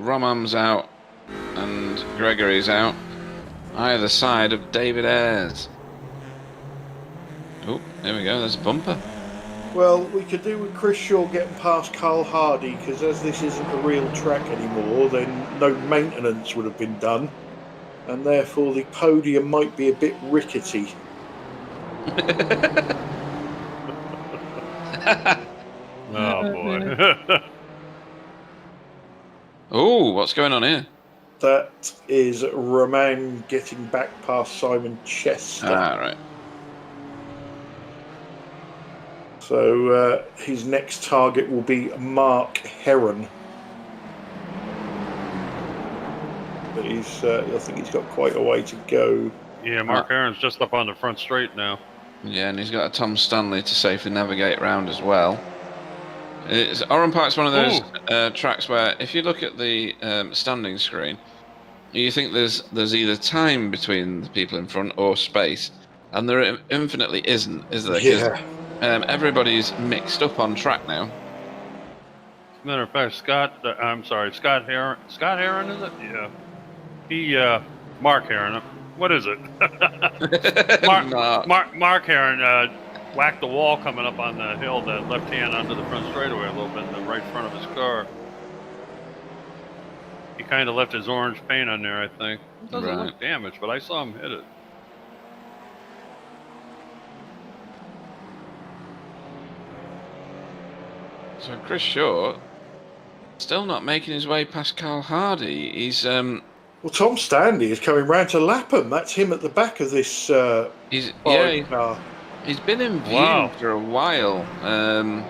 Romam's out and Gregory's out. Either side of David Ayres. Oh, there we go. There's a bumper. Well, we could do with Chris Shaw getting past Carl Hardy, because as this isn't a real track anymore, then no maintenance would have been done, and therefore the podium might be a bit rickety. Oh boy. Oh, what's going on here? That is Romain getting back past Simon Chester. Ah, right. So his next target will be Mark Heron. But I think he's got quite a way to go. Yeah, Mark Heron's just up on the front straight now. Yeah, and he's got a Tom Stanley to safely navigate around as well. Oran Park's one of those tracks where if you look at the standing screen, you think there's either time between the people in front or space, and there infinitely isn't, is there? Yeah. Everybody's mixed up on track now. As a matter of fact, Scott Heron. Scott Heron, is it? Yeah. Mark Heron. What is it? Mark Heron whacked the wall coming up on the hill, the left hand onto the front straightaway a little bit in the right front of his car. He kind of left his orange paint on there, I think. It doesn't look damaged, but I saw him hit it. So Chris Shaw still not making his way past Carl Hardy. He's Well, Tom Stanley is coming round to Lapham. That's him at the back of this car. He's been in view for a while, and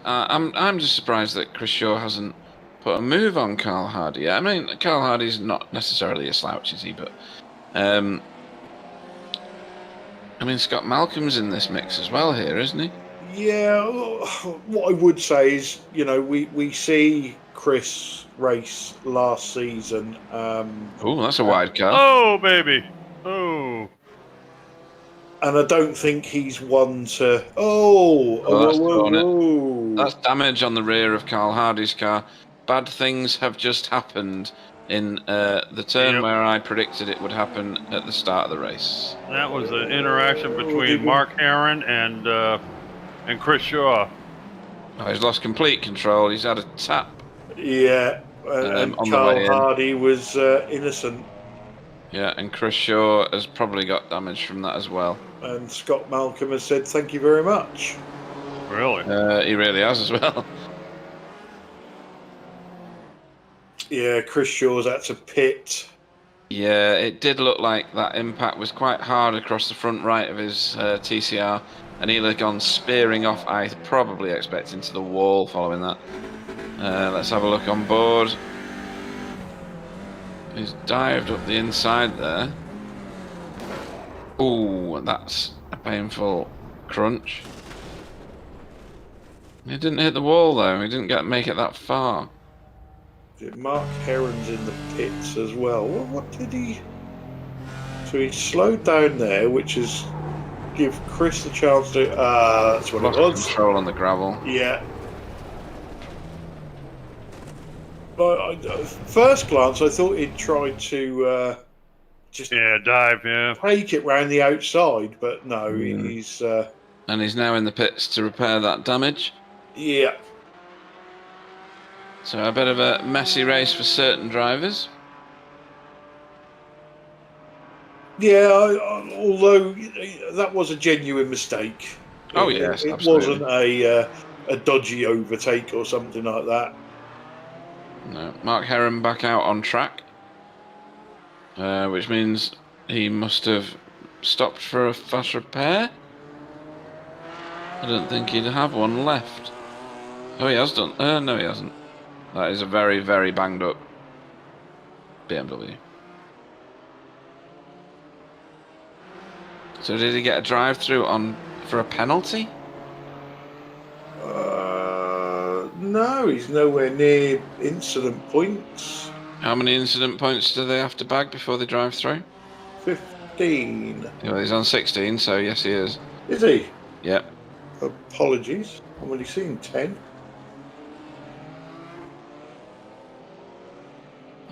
I'm just surprised that Chris Shaw hasn't put a move on Carl Hardy yet. I mean, Carl Hardy's not necessarily a slouch, is he? But I mean, Scott Malcolm's in this mix as well here, isn't he? Yeah, what I would say is, we see Chris race last season. Oh, that's a wide car. Oh, baby. Oh. And I don't think he's one to... That's damage on the rear of Carl Hardy's car. Bad things have just happened in the turn where I predicted it would happen at the start of the race. That was an interaction between Mark Heron and Chris Shaw. Oh, he's lost complete control. He's had a tap. Yeah, and Carl Hardy was innocent. Yeah, and Chris Shaw has probably got damage from that as well. And Scott Malcolm has said thank you very much. Really? He really has as well. Yeah, Chris Shaw's had to pit. Yeah, it did look like that impact was quite hard across the front right of his TCR, and he'll have gone spearing off, I probably expect, into the wall following that. Let's have a look on board. He's dived up the inside there. Ooh, that's a painful crunch. He didn't hit the wall though, he didn't make it that far. Mark Heron's in the pits as well. What did he... So he slowed down there, which is give Chris the chance to... that's what it was. Control on the gravel. Yeah. But first glance, I thought he'd tried to just dive, take it round the outside, but no, he's... And he's now in the pits to repair that damage. Yeah. So a bit of a messy race for certain drivers. Yeah, although that was a genuine mistake. Oh yes, it absolutely. Wasn't a dodgy overtake or something like that. No, Mark Heron back out on track, which means he must have stopped for a fast repair. I don't think he'd have one left. Oh, he has done. No, he hasn't. That is a very, very banged up BMW. So did he get a drive-through on for a penalty? No, he's nowhere near incident points. How many incident points do they have to bag before they drive through? 15. Well, he's on 16, so yes, he is. Is he? Yep. Apologies. I've only seen 10.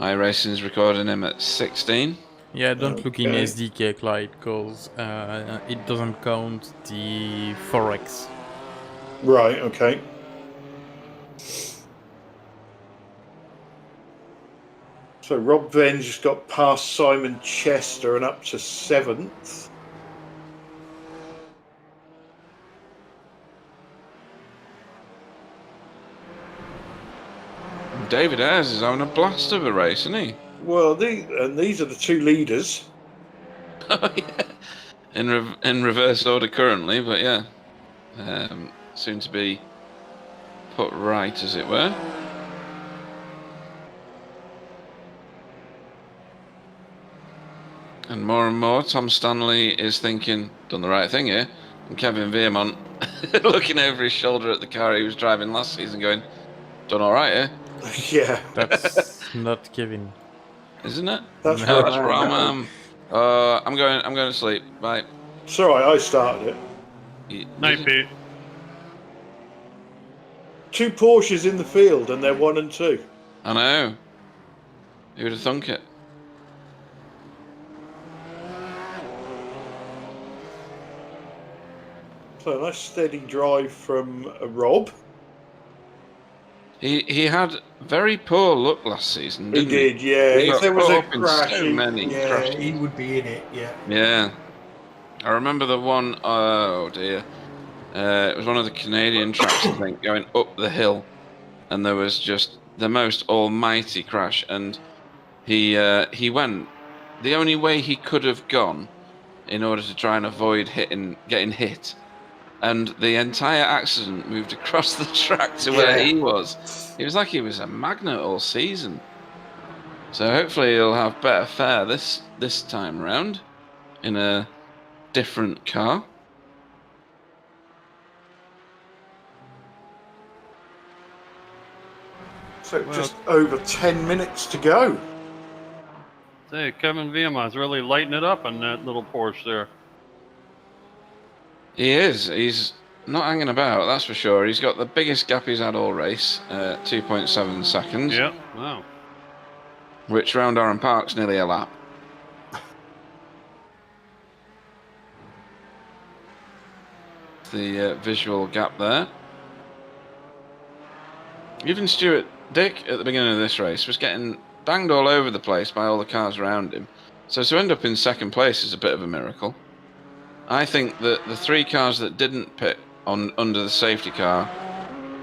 iRacing's recording him at 16. Yeah, don't look in Okay. SDK, Clyde, because it doesn't count the Forex. Right, okay. So Rob Venn just got past Simon Chester and up to 7th. David Ayres is having a blast of a race, isn't he? Well, these are the 2 leaders. Oh, yeah. In reverse order currently, but yeah. Soon to be put right, as it were. And more, Tom Stanley is thinking, done the right thing here. And Kevin Veermont looking over his shoulder at the car he was driving last season going, done all right here. Yeah. That's not Kevin. Isn't it? That's No. right. Roman. I'm going to sleep. Bye. It's all right, I started it. Night, Pete. 2 Porsches in the field, and they're 1 and 2. I know. Who would have thunk it? So a nice steady drive from Rob. He had very poor luck last season, He didn't he? did, yeah. He If got there was caught a up in crash, so many crashes. he would be in it, yeah. Yeah. I remember the one, oh dear. It was one of the Canadian tracks, I think, going up the hill. And there was just the most almighty crash. And he went the only way he could have gone in order to try and avoid getting hit. And the entire accident moved across the track to where he was. It was like he was a magnet all season. So hopefully he'll have better fare this time round in a different car. So just over 10 minutes to go. Hey, Kevin Veermont's really lighting it up on that little Porsche there. He is. He's not hanging about, that's for sure. He's got the biggest gap he's had all race, 2.7 seconds. Yep, wow. Which round Oran Park's nearly a lap. The visual gap there. Even Stuart Dick at the beginning of this race was getting banged all over the place by all the cars around him. So to end up in second place is a bit of a miracle. I think that the 3 cars that didn't pit under the safety car,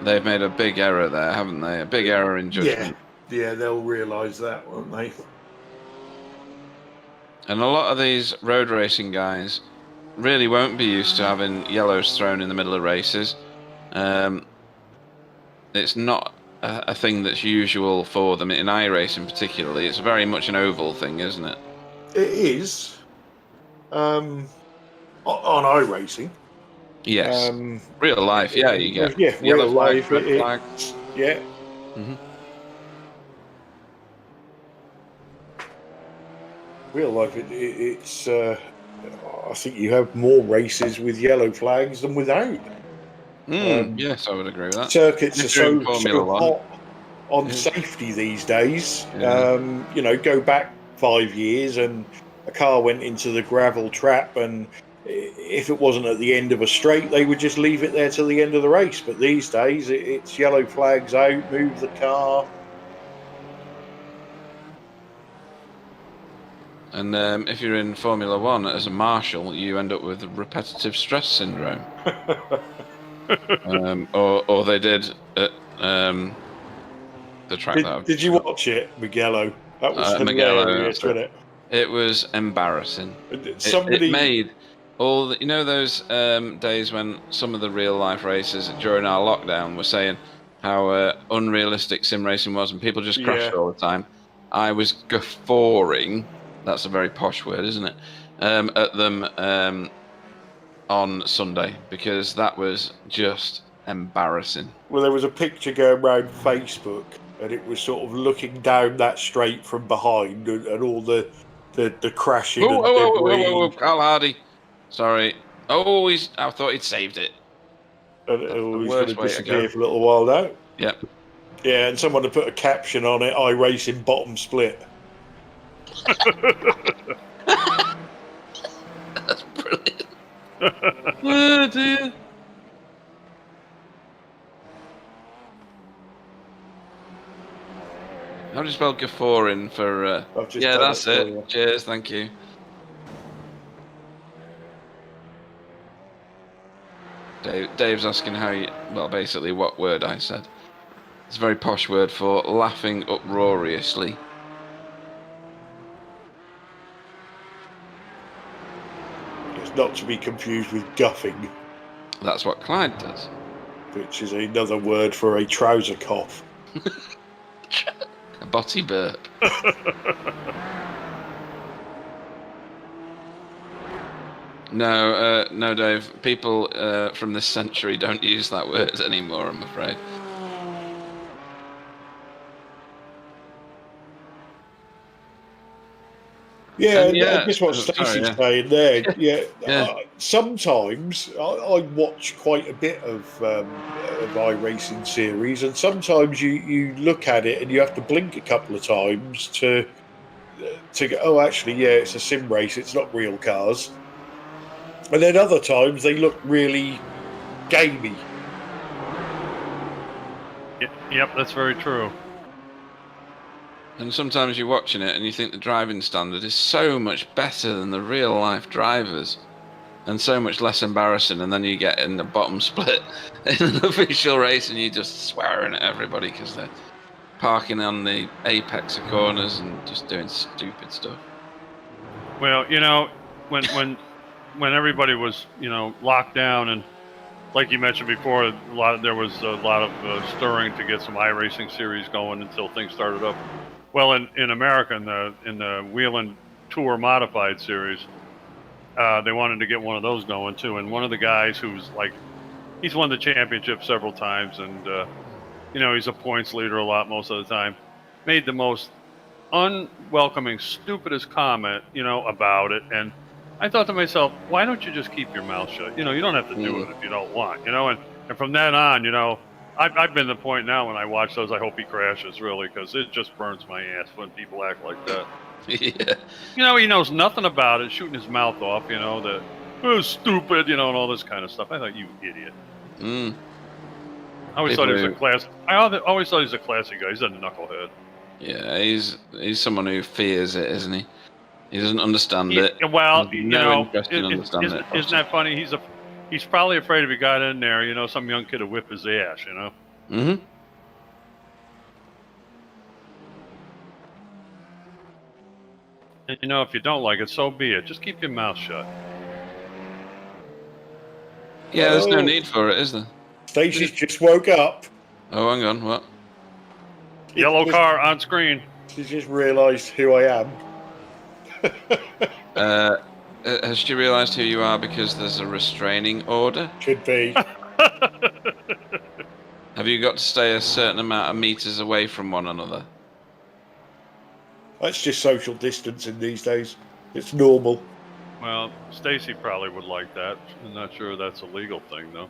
they've made a big error there, haven't they? A big error in judgment. Yeah, they'll realise that, won't they? And a lot of these road racing guys really won't be used to having yellows thrown in the middle of races. It's not a thing that's usual for them in iRacing particularly. It's very much an oval thing, isn't it? It is. On iRacing. Yes. Real life, yeah, you get real life. red flag. Yeah. Mm-hmm. Real life, it's. I think you have more races with yellow flags than without. Yes, I would agree with that. Circuits are so Formula hot on safety these days. Yeah. Go back 5 years and a car went into the gravel trap, and if it wasn't at the end of a straight, they would just leave it there till the end of the race. But these days, it's yellow flags out, move the car. And if you're in Formula One as a marshal, you end up with repetitive stress syndrome. Or they did at the track. Did you watch it, Miguelo? That was hilarious, wasn't it? It was embarrassing. Somebody it made all the, those days when some of the real life racers during our lockdown were saying how unrealistic sim racing was and people just crashed all the time. I was guffawing. That's a very posh word, isn't it? At them on Sunday, because that was just embarrassing. Well, there was a picture going around Facebook, and it was sort of looking down that straight from behind, and all the crashing. Oh, Carl Hardy. Sorry. Oh, I thought he'd saved it. And he's going to disappear for a little while now. Yep. Yeah, and someone to put a caption on it, iRacing bottom split. That's brilliant. Oh, dear. How do you spell Gafford in for... I've just yeah, done that's it for it. you. Cheers, thank you. Dave's asking how you... Well, basically what word I said. It's a very posh word for laughing uproariously. It's not to be confused with guffing, That's what Clyde does. which is another word for a trouser cough. A botty burp. No, no, Dave. People from this century don't use that word anymore, I'm afraid. Yeah, yeah, just what sorry, Stacey's yeah. saying there. Yeah, Yeah. sometimes I watch quite a bit of iRacing series, and sometimes you look at it and you have to blink a couple of times to go, oh, actually, yeah, it's a sim race. It's not real cars. And then other times they look really gamey. Yep, that's very true. And sometimes you're watching it and you think the driving standard is so much better than the real life drivers and so much less embarrassing, and then you get in the bottom split in an official race and you're just swearing at everybody because they're parking on the apex of corners and just doing stupid stuff. Well, when everybody was, locked down, and like you mentioned before, there was a lot of stirring to get some iRacing series going until things started up. Well, in America, in the Whelen Tour Modified series, they wanted to get one of those going too. And one of the guys who's he's won the championship several times, and he's a points leader a lot most of the time, made the most unwelcoming, stupidest comment, about it. And I thought to myself, why don't you just keep your mouth shut? You don't have to do it if you don't want, and from then on, I've been to the point now when I watch those, I hope he crashes, really, because it just burns my ass when people act like that. Yeah. He knows nothing about it, shooting his mouth off, that, oh, stupid, and all this kind of stuff. I thought, you idiot. I always thought he was a classy guy. He's a knucklehead. Yeah, he's someone who fears it, isn't he? He doesn't understand it. Well, interest in understanding it. Isn't that funny? He's probably afraid if he got in there, some young kid would whip his ass, Mm-hmm. And, if you don't like it, so be it. Just keep your mouth shut. Yeah, there's no need for it, is there? Stacey's just woke up. Oh, hang on, what? Yellow car on screen. She's just realised who I am. Has she realised who you are because there's a restraining order? Could be. Have you got to stay a certain amount of meters away from one another? That's just social distancing these days. It's normal. Well, Stacey probably would like that. I'm not sure that's a legal thing, though.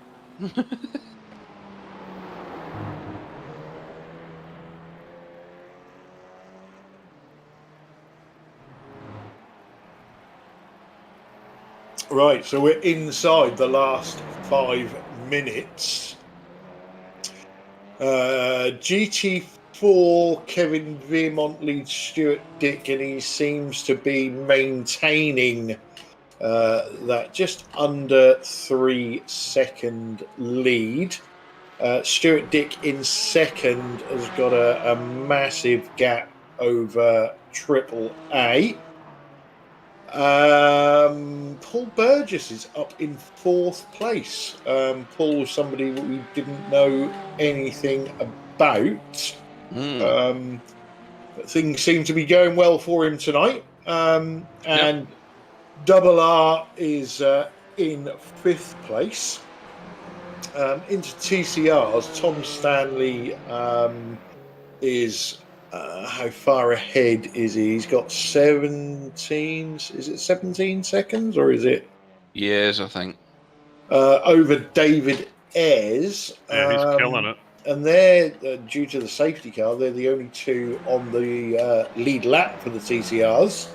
Right, so we're inside the last 5 minutes. GT4, Kevin Veermont leads Stuart Dick, and he seems to be maintaining that just under 3-second lead. Stuart Dick in second has got a massive gap over Triple A. Paul Burgess is up in 4th place. Paul was somebody that we didn't know anything about. But things seem to be going well for him tonight. And Double R is in 5th place. Into TCRs, Tom Stanley is... how far ahead is he? He's got 17. Is it 17 seconds or is it years? I think over David Ayres. Yeah, he's killing it. and they're due to the safety car, they're the only two on the lead lap for the TCRs.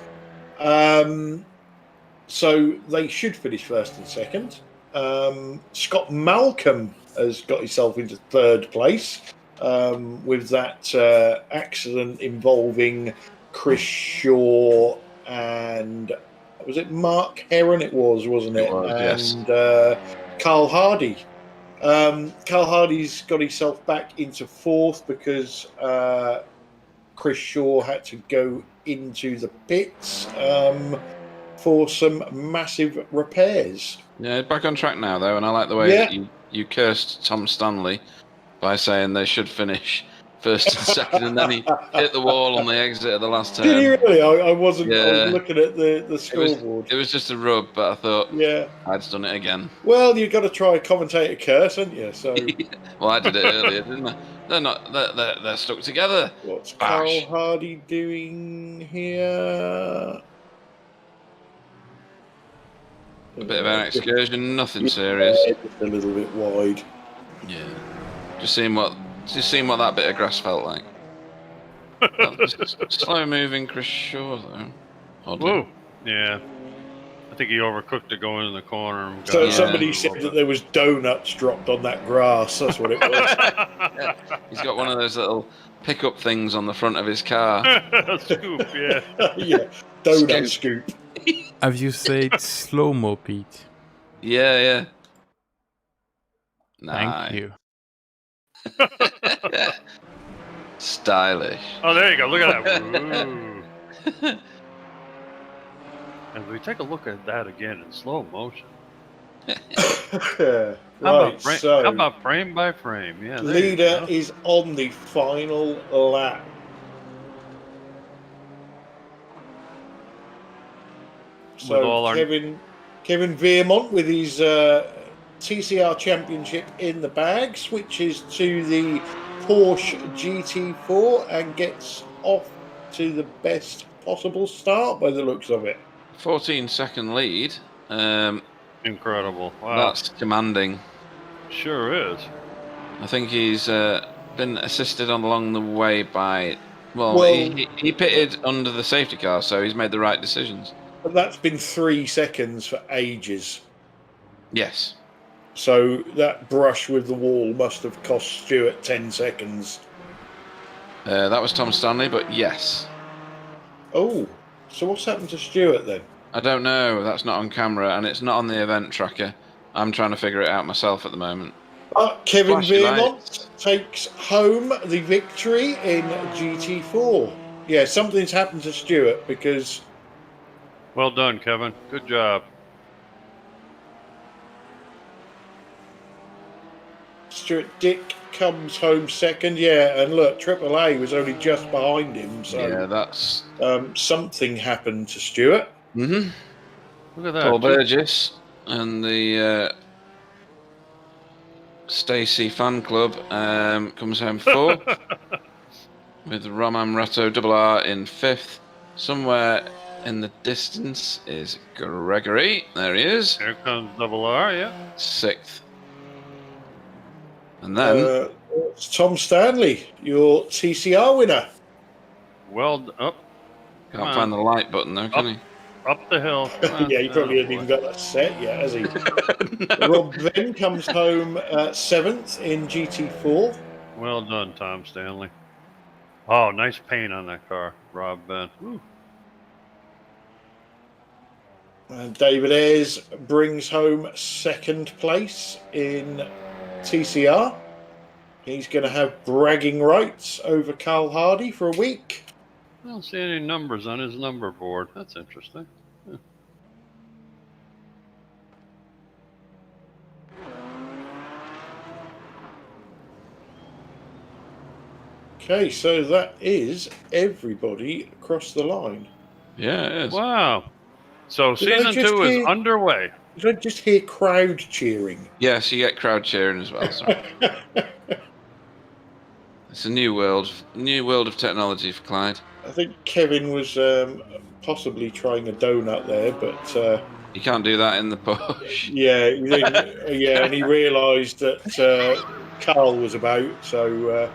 So they should finish first and second. Scott Malcolm has got himself into third place with that accident involving Chris Shaw and was it Mark Heron? It was, wasn't it? It was, and Carl Hardy. Carl Hardy's got himself back into fourth because Chris Shaw had to go into the pits for some massive repairs. Yeah, back on track now though, and I like the way that you cursed Tom Stanley by saying they should finish first and second, and then he hit the wall on the exit at the last turn. Did he really? I wasn't. Yeah. I was looking at the scoreboard. It was just a rub, but I thought, I'd done it again. Well, you've got to try a commentator curse, haven't you? So. Well, I did it earlier, didn't I? They're not. They're stuck together. What's Carl Hardy doing here? A bit of an excursion, nothing serious. Just a little bit wide. Yeah. Just seeing what that bit of grass felt like. Slow moving Chris Shaw though. Oddly. Whoa. Yeah. I think he overcooked it going in the corner. So somebody said that there was donuts dropped on that grass. That's what it was. Yeah. He's got one of those little pickup things on the front of his car. Scoop, yeah. Yeah. Donut scoop. Have you said slow-mo, Pete? Yeah. Thank you. Stylish. Oh, there you go. Look at that. Ooh. And we take a look at that again in slow motion. How about frame by frame? Yeah. Leader is on the final lap. So Kevin Veermont with his TCR championship in the bag switches to the Porsche GT4 and gets off to the best possible start by the looks of it. 14-second lead. Incredible. Wow. That's commanding. Sure is. I think he's been assisted along the way by... Well, he pitted under the safety car, so he's made the right decisions. But that's been 3 seconds for ages. Yes. So that brush with the wall must have cost Stewart 10 seconds. That was Tom Stanley, but yes. Oh, so what's happened to Stewart then? I don't know. That's not on camera, and it's not on the event tracker. I'm trying to figure it out myself at the moment. Kevin Veermont takes home the victory in GT4. Yeah, something's happened to Stewart because... Well done, Kevin. Good job. Stuart Dick comes home second, and look, AAA was only just behind him, so yeah, that's something happened to Stuart. Mm-hmm. Look at that. Paul Burgess and the Stacey fan club comes home fourth with Roman Rato RR in fifth. Somewhere in the distance is Gregory. There he is. Here comes RR, yeah. Sixth. And then it's Tom Stanley, your TCR winner. Well, up. Can't find the light button though, can he? Up the hill. Yeah, he probably hasn't even got that set yet, has he? No. Rob then comes home seventh in GT4. Well done, Tom Stanley. Oh, nice paint on that car, Rob Ben. Woo. And David Ayres brings home second place in TCR. He's going to have bragging rights over Carl Hardy for a week. I don't see any numbers on his number board. That's interesting. Yeah. Okay, so that is everybody across the line. Yeah, it is. Wow. So season 2 is underway. Did I just hear crowd cheering? Yes, you get crowd cheering as well. Sorry. It's a new world of technology for Clyde. I think Kevin was possibly trying a donut there, but you can't do that in the Porsche. Yeah, and he realised that Carl was about. So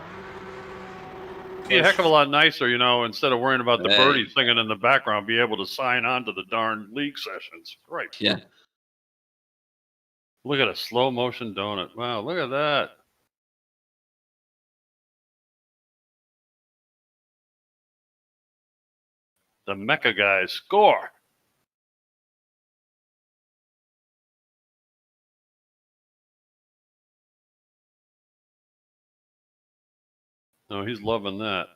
Be a heck of a lot nicer, instead of worrying about the Hey. birdies singing in the background, be able to sign on to the darn league sessions. Right. Yeah. Look at a slow motion donut. Wow, look at that. The Mecha guys score. No, he's loving that.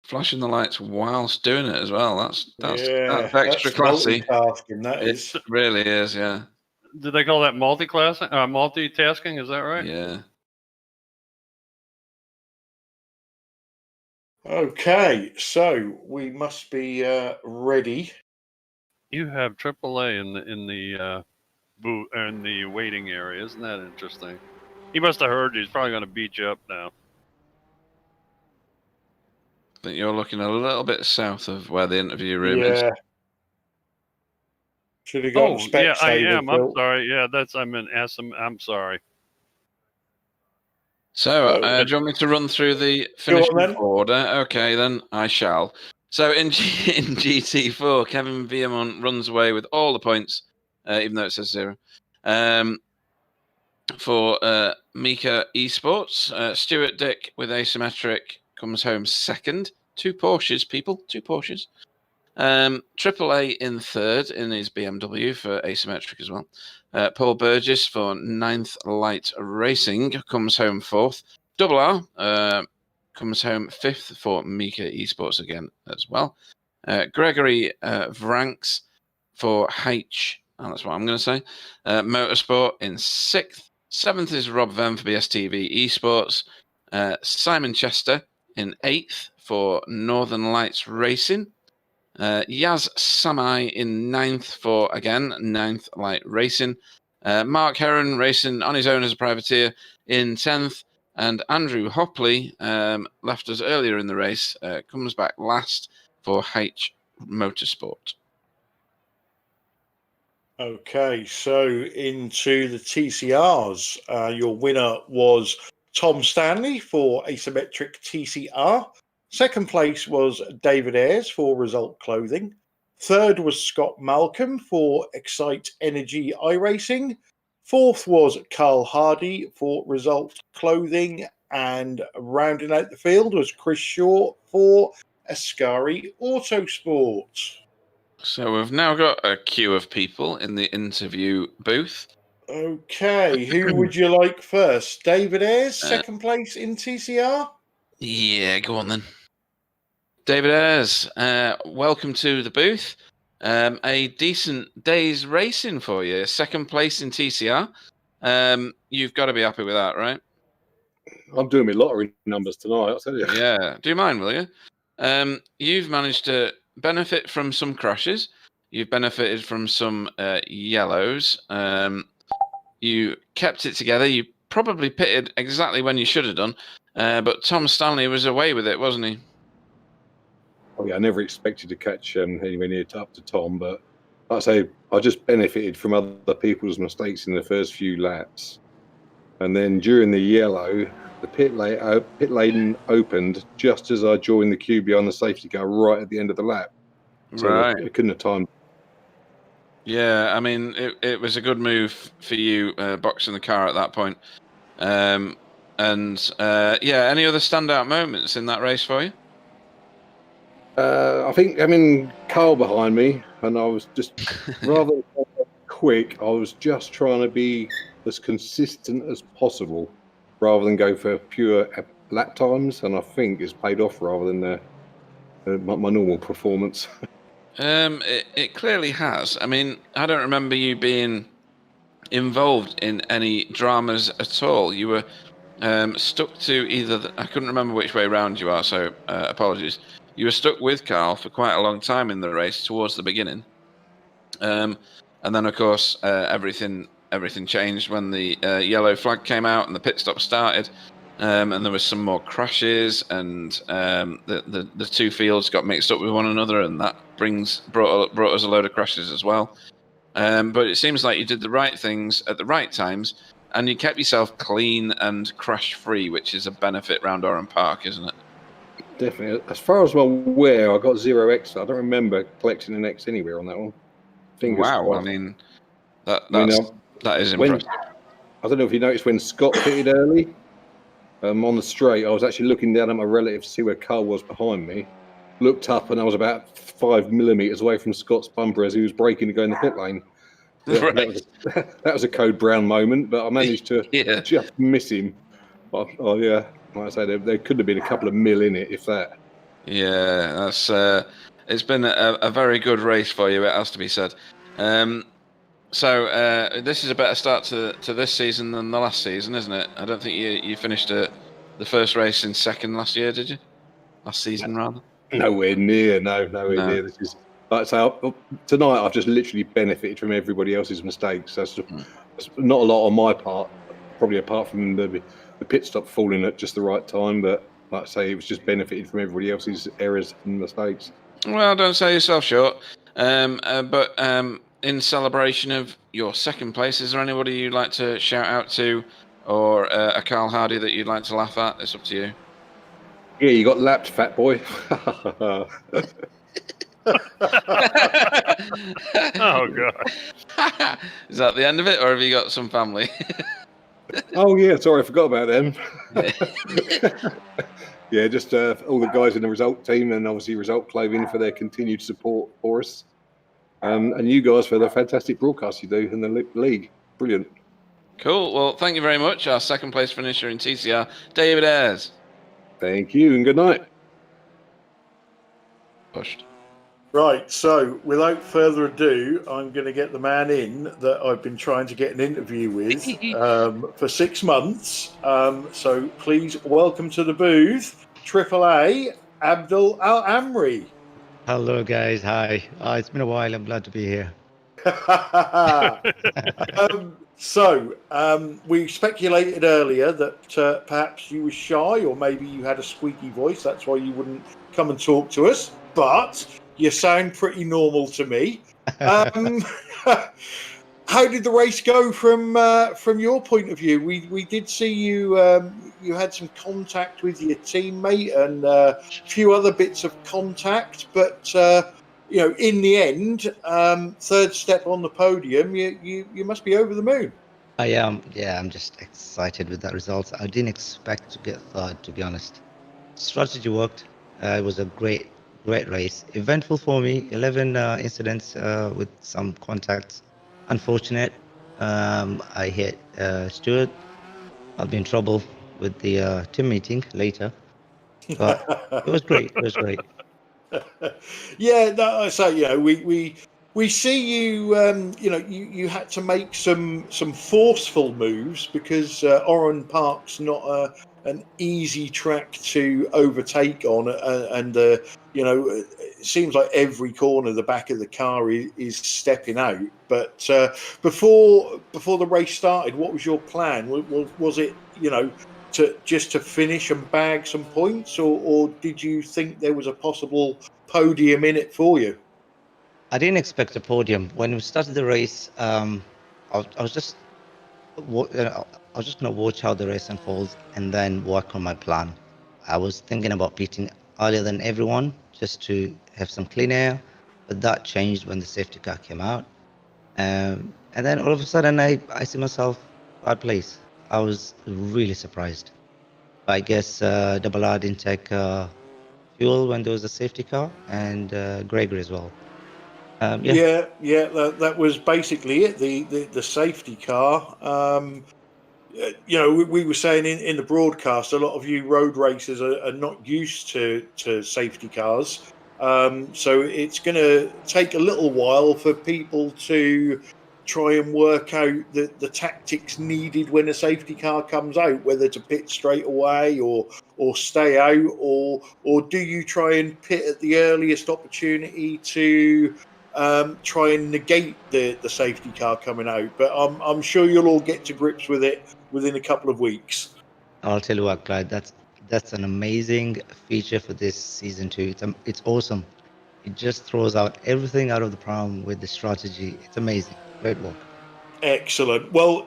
Flashing the lights whilst doing it as well. That's yeah, extra classy. Multitasking, that is. It really is, yeah. Did they call that multitasking? Is that right? Yeah. Okay, so we must be ready. You have AAA in the booth in the waiting area. Isn't that interesting? He must have heard you. He's probably going to beat you up now. I think you're looking a little bit south of where the interview room is. Yeah. Should have got the yeah, I am. Phil. I'm sorry. Yeah, I'm in Assam. I'm sorry. So, do you want me to run through the finishing order? Okay, then I shall. So, in GT4, Kevin Viamont runs away with all the points, even though it says 0. For Mika Esports, Stuart Dick with Asymmetric comes home second. 2 Porsches, people. 2 Porsches. AAA in third in his BMW for Asymmetric as well. Paul Burgess for 9th Light Racing comes home 4th. Double R comes home 5th for Mika Esports again as well. Gregory Vranks for H, that's what I'm going to say. Motorsport in 6th. 7th is Rob Venn for BSTV Esports. Simon Chester in 8th for Northern Lights Racing. Yaz Samai in 9th for, again, 9th Light Racing. Mark Heron racing on his own as a privateer in 10th. And Andrew Hopley left us earlier in the race, comes back last for H Motorsport. Okay, so into the TCRs. Your winner was Tom Stanley for Asymmetric TCR. Second place was David Ayres for Result Clothing. Third was Scott Malcolm for Excite Energy iRacing. Fourth was Carl Hardy for Result Clothing. And rounding out the field was Chris Shaw for Ascari Autosport. So we've now got a queue of people in the interview booth. Okay, who would you like first? David Ayres, second place in TCR? Yeah, go on then. David Ayres, welcome to the booth. A decent day's racing for you. Second place in TCR. You've got to be happy with that, right? I'm doing my lottery numbers tonight, I'll tell you. Yeah. Do you mind, will you? You've managed to benefit from some crashes. You've benefited from some yellows. You kept it together. You probably pitted exactly when you should have done. But Tom Stanley was away with it, wasn't he? Oh, yeah, I never expected to catch anywhere near up to Tom, but like I say, I just benefited from other people's mistakes in the first few laps. And then during the yellow, the pit lane opened just as I joined the queue behind the safety car right at the end of the lap. So right. I couldn't have timed. Yeah, I mean, it was a good move for you boxing the car at that point. Yeah, any other standout moments in that race for you? I think having Carl behind me, and I was just rather quick, I was just trying to be as consistent as possible rather than go for pure lap times, and I think it's paid off rather than my normal performance. It clearly has. I mean, I don't remember you being involved in any dramas at all. You were stuck to either... I couldn't remember which way around you are, so apologies. You were stuck with Carl for quite a long time in the race towards the beginning. And then, of course, everything changed when the yellow flag came out and the pit stop started. and there was some more crashes, and the two fields got mixed up with one another, and that brought us a load of crashes as well. But it seems like you did the right things at the right times, and you kept yourself clean and crash-free, which is a benefit round Oran Park, isn't it? Definitely. As far as I'm aware, I got 0 X. I don't remember collecting an X anywhere on that one. Fingers Wow, crossed. I mean, that is when- impressive. I don't know if you noticed when Scott pitted early on the straight, I was actually looking down at my relative to see where Carl was behind me. Looked up and I was about 5 millimeters away from Scott's bumper as he was braking to go in the pit lane. Yeah, Right. that was a Code Brown moment, but I managed to Yeah. just miss him. Oh yeah, like I say, there could have been a couple of mil in it, if that. Yeah, that's it's been a very good race for you, it has to be said. So this is a better start to this season than the last season, isn't it? I don't think you finished the first race in second last year, did you? Last season, rather. Nowhere near. Nowhere near. This is, like I say, tonight I've just literally benefited from everybody else's mistakes. That's not a lot on my part, probably apart from the pit stop falling at just the right time. But like I say, it was just benefited from everybody else's errors and mistakes. Well, don't sell yourself short. But in celebration of your second place, is there anybody you'd like to shout out to, or a Carl Hardy that you'd like to laugh at? It's up to you. Yeah, you got lapped, fat boy. Oh god! Is that the end of it, or have you got some family? Oh yeah, sorry, I forgot about them. Yeah, just all the guys in the result team, and obviously Result Clothing for their continued support for us, and you guys for the fantastic broadcast you do in the league. Brilliant. Cool. Well, thank you very much. Our second place finisher in TCR, David Ayres. Thank you, and good night. Pushed. Right, so without further ado, I'm going to get the man in that I've been trying to get an interview with for 6 months. So please welcome to the booth, AAA, Abdul Al Amri. Hello, guys. Hi. It's been a while. I'm glad to be here. We speculated earlier that perhaps you were shy, or maybe you had a squeaky voice. That's why you wouldn't come and talk to us. But you sound pretty normal to me. How did the race go from your point of view? We did see you. You had some contact with your teammate and a few other bits of contact, but in the end, third step on the podium, you must be over the moon. I am. Yeah, I'm just excited with that result. I didn't expect to get third, to be honest. Strategy worked. It was a great race. Eventful for me. 11 incidents with some contacts. Unfortunate. I hit Stuart. I'll be in trouble with the team meeting later. But it was great. It was great. Yeah, no, so we see you. You had to make some forceful moves because Oran Park's not an easy track to overtake on, and it seems like every corner the back of the car is stepping out. But before the race started, what was your plan? Was it to finish and bag some points, or did you think there was a possible podium in it for you? I didn't expect a podium. When we started the race, I was just gonna watch how the race unfolds and then work on my plan. I was thinking about pitting earlier than everyone just to have some clean air, but that changed when the safety car came out. And then all of a sudden, I see myself third place. I was really surprised. I guess Double R didn't take fuel when there was a safety car, and Gregory as well. That was basically it. The safety car. We were saying in the broadcast, a lot of you road racers are not used to safety cars. So it's going to take a little while for people to try and work out the tactics needed when a safety car comes out, whether to pit straight away or stay out, or do you try and pit at the earliest opportunity to try and negate the safety car coming out? But I'm sure you'll all get to grips with it within a couple of weeks. I'll tell you what, Clyde, that's an amazing feature for this season too. It's awesome. It just throws out everything out of the pram with the strategy. It's amazing. Great work. Excellent. Well,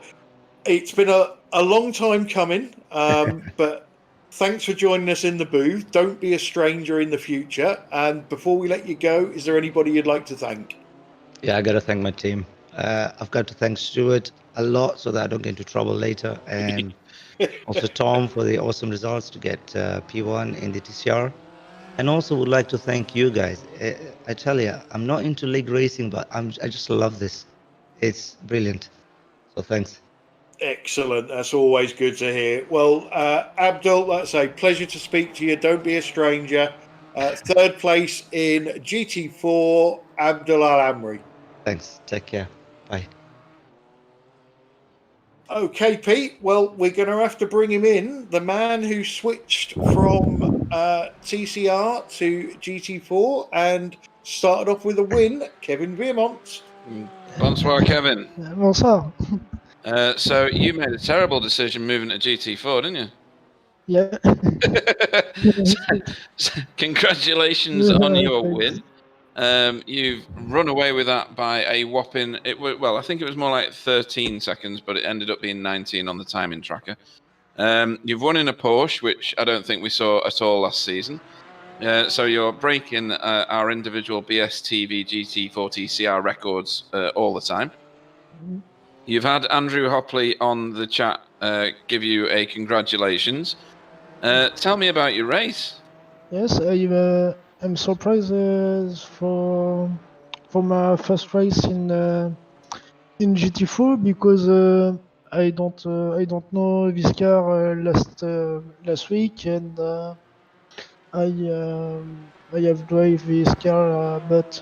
it's been a long time coming, but thanks for joining us in the booth. Don't be a stranger in the future. And before we let you go, is there anybody you'd like to thank? Yeah, I got to thank my team. I've got to thank Stuart a lot so that I don't get into trouble later, and also Tom for the awesome results to get P1 in the TCR. And also would like to thank you guys. I tell you, I'm not into league racing, but I just love this. It's brilliant. So thanks. Excellent. That's always good to hear. Well, Abdul, like I say, pleasure to speak to you. Don't be a stranger. Third place in GT4, Abdul Al Amri. Thanks. Take care. Bye. Okay, Pete. Well, we're going to have to bring him in. The man who switched from TCR to GT4 and started off with a win, Kevin Viermont. Bonsoir, Kevin. Bonsoir. So you made a terrible decision moving to GT4, didn't you? Yeah. Congratulations on your win. You've run away with that by a whopping, well, I think it was more like 13 seconds, but it ended up being 19 on the timing tracker. You've won in a Porsche, which I don't think we saw at all last season. So you're breaking our individual BSTV GT4 TCR records all the time. You've had Andrew Hopley on the chat give you a congratulations. Tell me about your race. Yes, I'm surprised for my first race in GT4 because I don't know this car last week, and I have drive this car about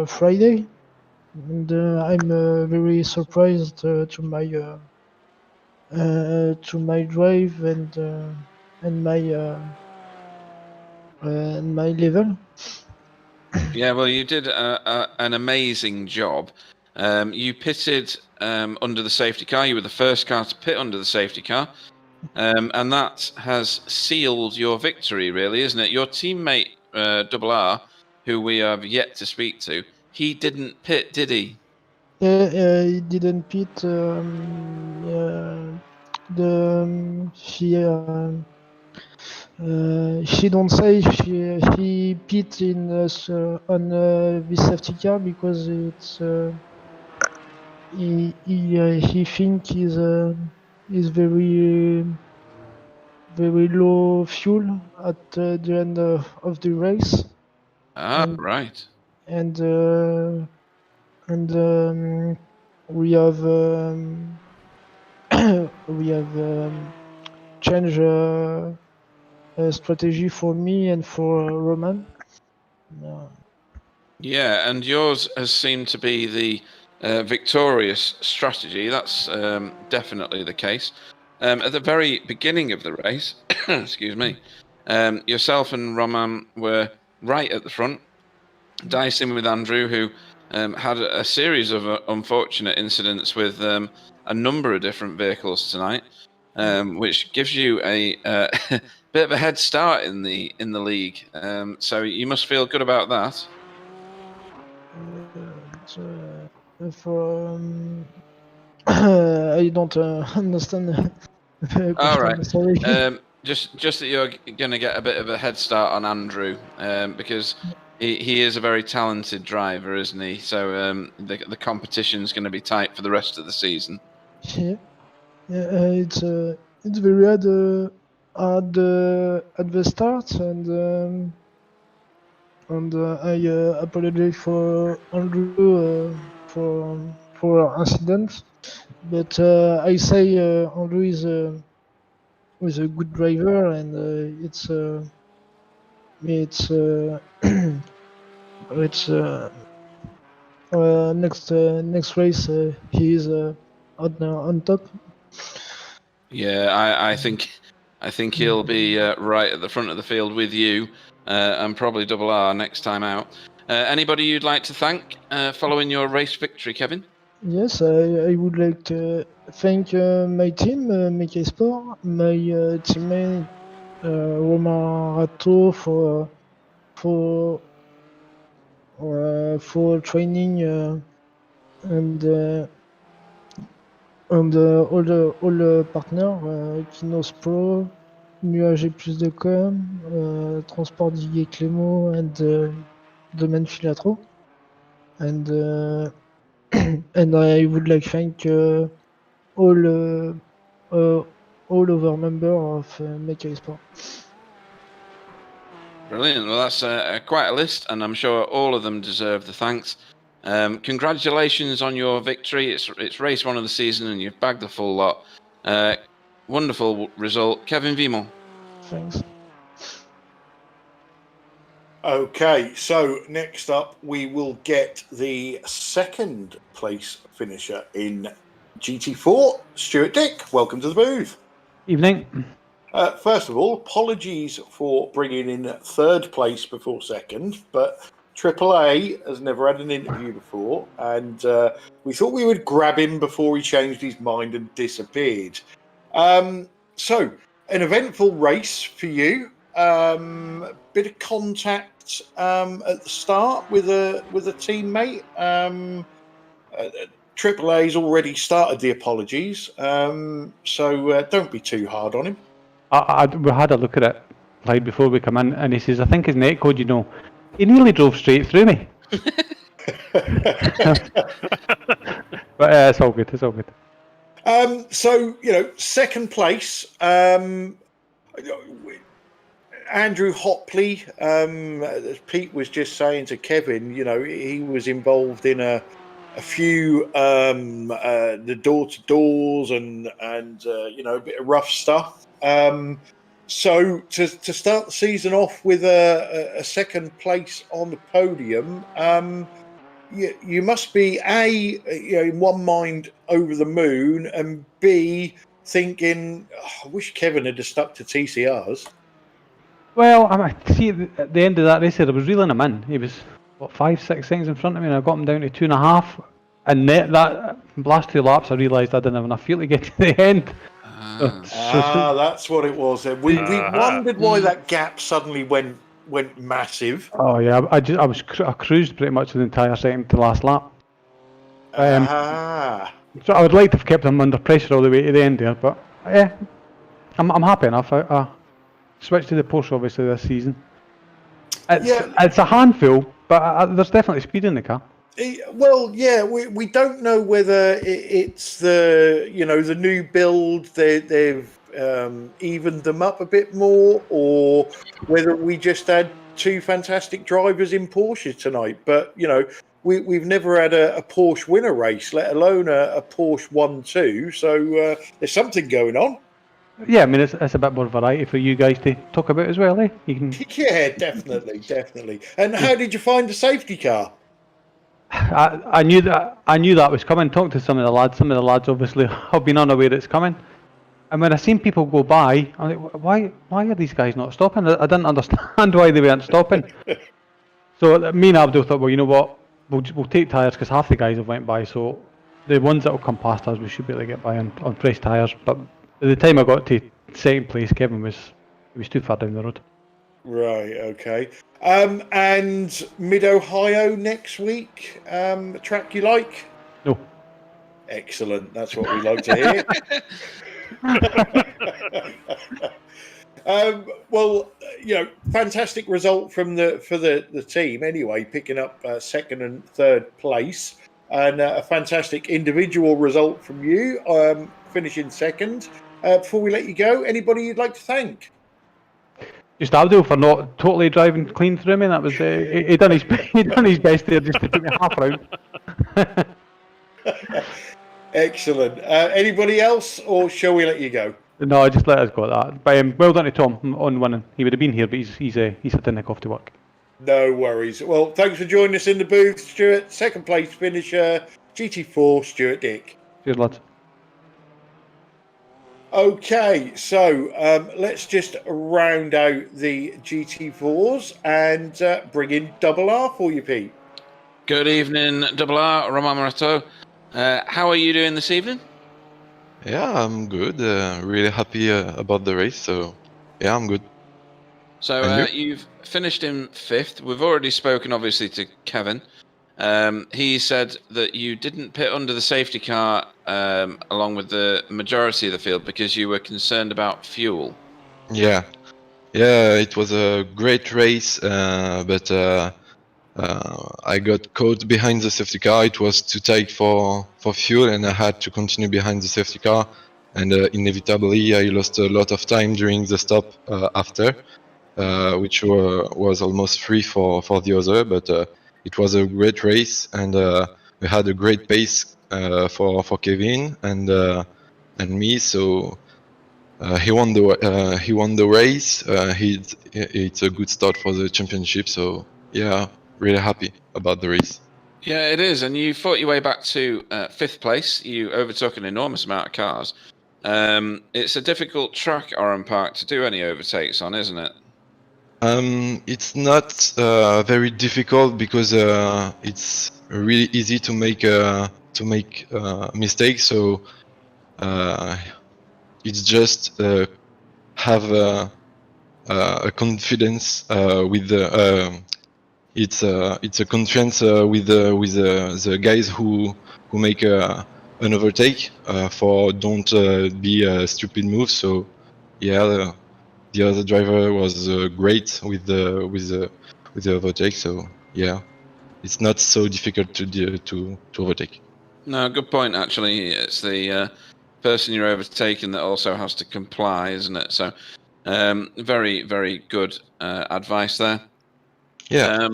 Friday, and I'm very surprised to my drive and my level. Yeah, well, you did an amazing job. You pitted under the safety car. You were the first car to pit under the safety car. And that has sealed your victory, really, isn't it? Your teammate, Double R, who we have yet to speak to, he didn't pit, did he? He didn't pit. She don't say she pit in on this safety car because it's he think is very low fuel at the end of the race. Right. And we have changed a strategy for me and for Roman. Yeah, and yours has seemed to be the victorious strategy. That's definitely the case. At the very beginning of the race, excuse me, yourself and Roman were right at the front, dicing with Andrew, who had a series of unfortunate incidents with a number of different vehicles tonight, which gives you a bit of a head start in the league. So you must feel good about that. I don't understand. All right. Sorry. Just that you're going to get a bit of a head start on Andrew, because he is a very talented driver, isn't he? So the competition's going to be tight for the rest of the season. Yeah, it's very hard at the start, and I apologize for Andrew for incident, but I say Andrew is a good driver, and it's next race he is on top. Yeah, I think he'll be right at the front of the field with you, and probably Double R next time out. Anybody you'd like to thank following your race victory, Kevin? Yes, I would like to thank my team, Mecha Sport, my teammate Romain Rato for for training and all the partners, Kinos Pro, Nuage+.com, Transport Didier Clément, and Domaine Filatro. And and I would like to thank all uh, all other members of Mecha Sport. Brilliant. Well, that's quite a list, and I'm sure all of them deserve the thanks. Congratulations on your victory. It's race 1 of the season, and you've bagged the full lot. Wonderful result. Kevin Vimont. Thanks. Okay, so next up we will get the second place finisher in GT4, Stuart Dick. Welcome to the booth. Evening. First of all, apologies for bringing in third place before second, but AAA has never had an interview before, and we thought we would grab him before he changed his mind and disappeared. So, an eventful race for you. Bit of contact at the start with a teammate. AAA's already started the apologies, so don't be too hard on him. We had a look at it right before we come in, and he says, I think his net code, he nearly drove straight through me. But it's all good, it's all good. So, second place, Andrew Hopley, as Pete was just saying to Kevin, he was involved in a few the door-to-doors and a bit of rough stuff. So to start the season off with a second place on the podium, you must be in one mind over the moon, and B, thinking, I wish Kevin had stuck to TCRs. Well, see, at the end of that race, I was reeling him in. He was, 5-6 seconds in front of me, and I got him down to 2.5. And that last 2 laps, I realised I didn't have enough fuel to get to the end. That's what it was. We wondered why that gap suddenly went massive. Oh yeah, I cruised pretty much the entire second to last lap. So I would like to have kept him under pressure all the way to the end there, but yeah, I'm happy enough. I switched to the Porsche obviously this season. It's a handful, but there's definitely speed in the car. Well, yeah, we don't know whether it's the the new build they've evened them up a bit more, or whether we just had 2 fantastic drivers in Porsche tonight. But we've never had a Porsche winner race, let alone a Porsche 1-2. So there's something going on. Yeah, I mean it's a bit more variety for you guys to talk about as well, eh? You can... Yeah, definitely. And how did you find the safety car? I knew that was coming. Talked to some of the lads. Some of the lads obviously have been unaware it's coming. And when I seen people go by, I'm like, why are these guys not stopping? I didn't understand why they weren't stopping. So me and Abdul thought, well, you know what? We'll take tyres because half the guys have went by. So the ones that will come past us, we should be able to get by on fresh tyres. But by the time I got to second place, Kevin was too far down the road. Right, okay. And Mid-Ohio next week, a track you like? No. Excellent, that's what we like to hear. Well, fantastic result for the team anyway, picking up second and third place, and a fantastic individual result from you, finishing second. Before we let you go, anybody you'd like to thank? Just Abdul for not totally driving clean through me. That was he done his best there just to take me half round. Excellent. Anybody else, or shall we let you go? No, just let us go at that. But well done to Tom on winning. He would have been here, but he's had to nick off to work. No worries. Well, thanks for joining us in the booth, Stuart. Second place finisher, GT4, Stuart Dick. Cheers, lads. Okay, so let's just round out the GT4s and bring in Double R for you, Pete. Good evening, Double R, Romain Morato. How are you doing this evening? Yeah, I'm good. Really happy about the race. So, yeah, I'm good. So And you've finished in 5th. We've already spoken, obviously, to Kevin. He said that you didn't pit under the safety car along with the majority of the field because you were concerned about fuel. yeah, it was a great race, but I got caught behind the safety car. It was too tight for fuel, and I had to continue behind the safety car. And inevitably, I lost a lot of time during the stop after, which was almost free for the other. But it was a great race, and we had a great pace for Kevin and me. So he won the race. It's a good start for the championship. So yeah, really happy about the race. Yeah, it is. And you fought your way back to 5th place. You overtook an enormous amount of cars. It's a difficult track, Oran Park, to do any overtakes on, isn't it? It's not very difficult because it's really easy to make mistakes. So it's just have a confidence with the. It's a confidence with the guys who make an overtake for don't be a stupid move. So yeah, the other driver was great with the overtake. So yeah, it's not so difficult to overtake. No, good point, actually. It's the person you're overtaking that also has to comply, isn't it? So very, very good advice there. Yeah.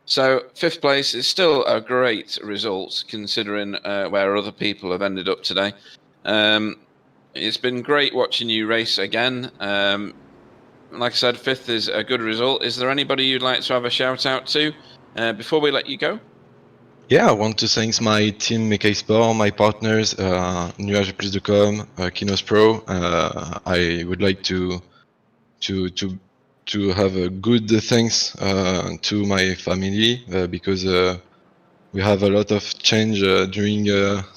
So 5th place is still a great result considering where other people have ended up today. It's been great watching you race again. Like I said, 5th is a good result. Is there anybody you'd like to have a shout out to before we let you go? Yeah, I want to thank my team Mekai Sport, my partners, Nuage.com, Kinos Pro. I would like to have a good thanks to my family because we have a lot of change during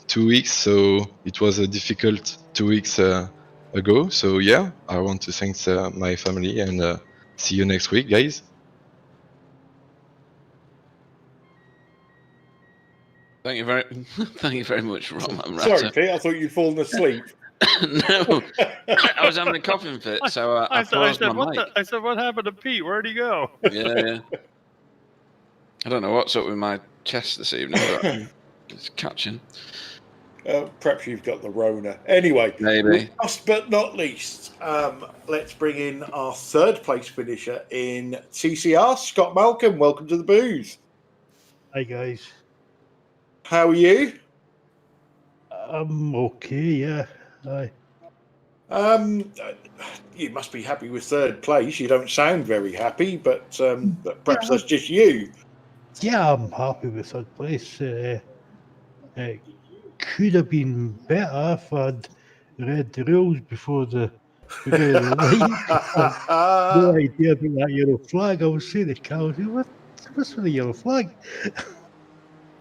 2 weeks, so it was a difficult 2 weeks ago. So yeah, I want to thank my family and see you next week, guys. Thank you very much, Roman. Sorry, Pete, I thought you'd fallen asleep. No, I was having a coughing fit, so I paused my mic. I said, what happened to Pete? Where'd he go? Yeah. I don't know what's up with my chest this evening, but it's catching. Perhaps you've got the Rona. Anyway, Maybe. last but not least, let's bring in our 3rd place finisher in TCR, Scott Malcolm. Welcome to the booth. Hi guys. How are you? I'm okay, yeah. Aye. You must be happy with 3rd place. You don't sound very happy, but perhaps that's just you. Yeah, I'm happy with 3rd place. It could have been better if I'd read the rules before the beginning of the night. No idea about that yellow flag. I was saying to Carl, what's with the yellow flag?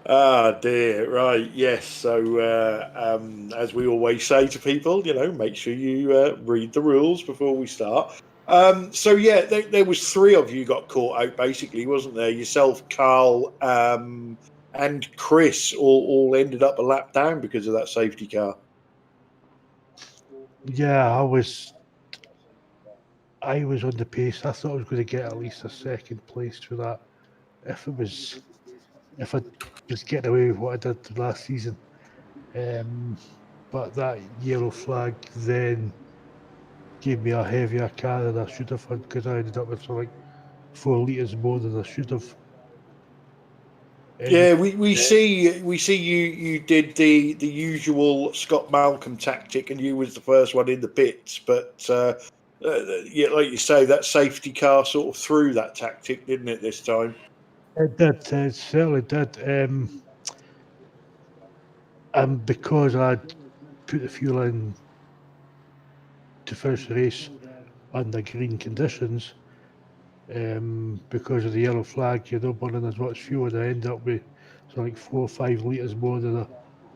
Ah, dear. Right. Yes. So, as we always say to people, make sure you read the rules before we start. So, yeah, there was 3 of you got caught out, basically, wasn't there? Yourself, Carl, and Chris all ended up a lap down because of that safety car. Yeah, I was on the pace. I thought I was going to get at least a 2nd place for that. If I was getting away with what I did last season. But that yellow flag then gave me a heavier car than I should have had because I ended up with like 4 litres more than I should have. Yeah, we see you did the usual Scott Malcolm tactic, and you was the first one in the pits. But yeah, like you say, that safety car sort of threw that tactic, didn't it, this time? It did. It certainly did. And because I'd put the fuel in to finish the race under green conditions, because of the yellow flag, you're not burning as much fuel, and I end up with like 4 or 5 litres more than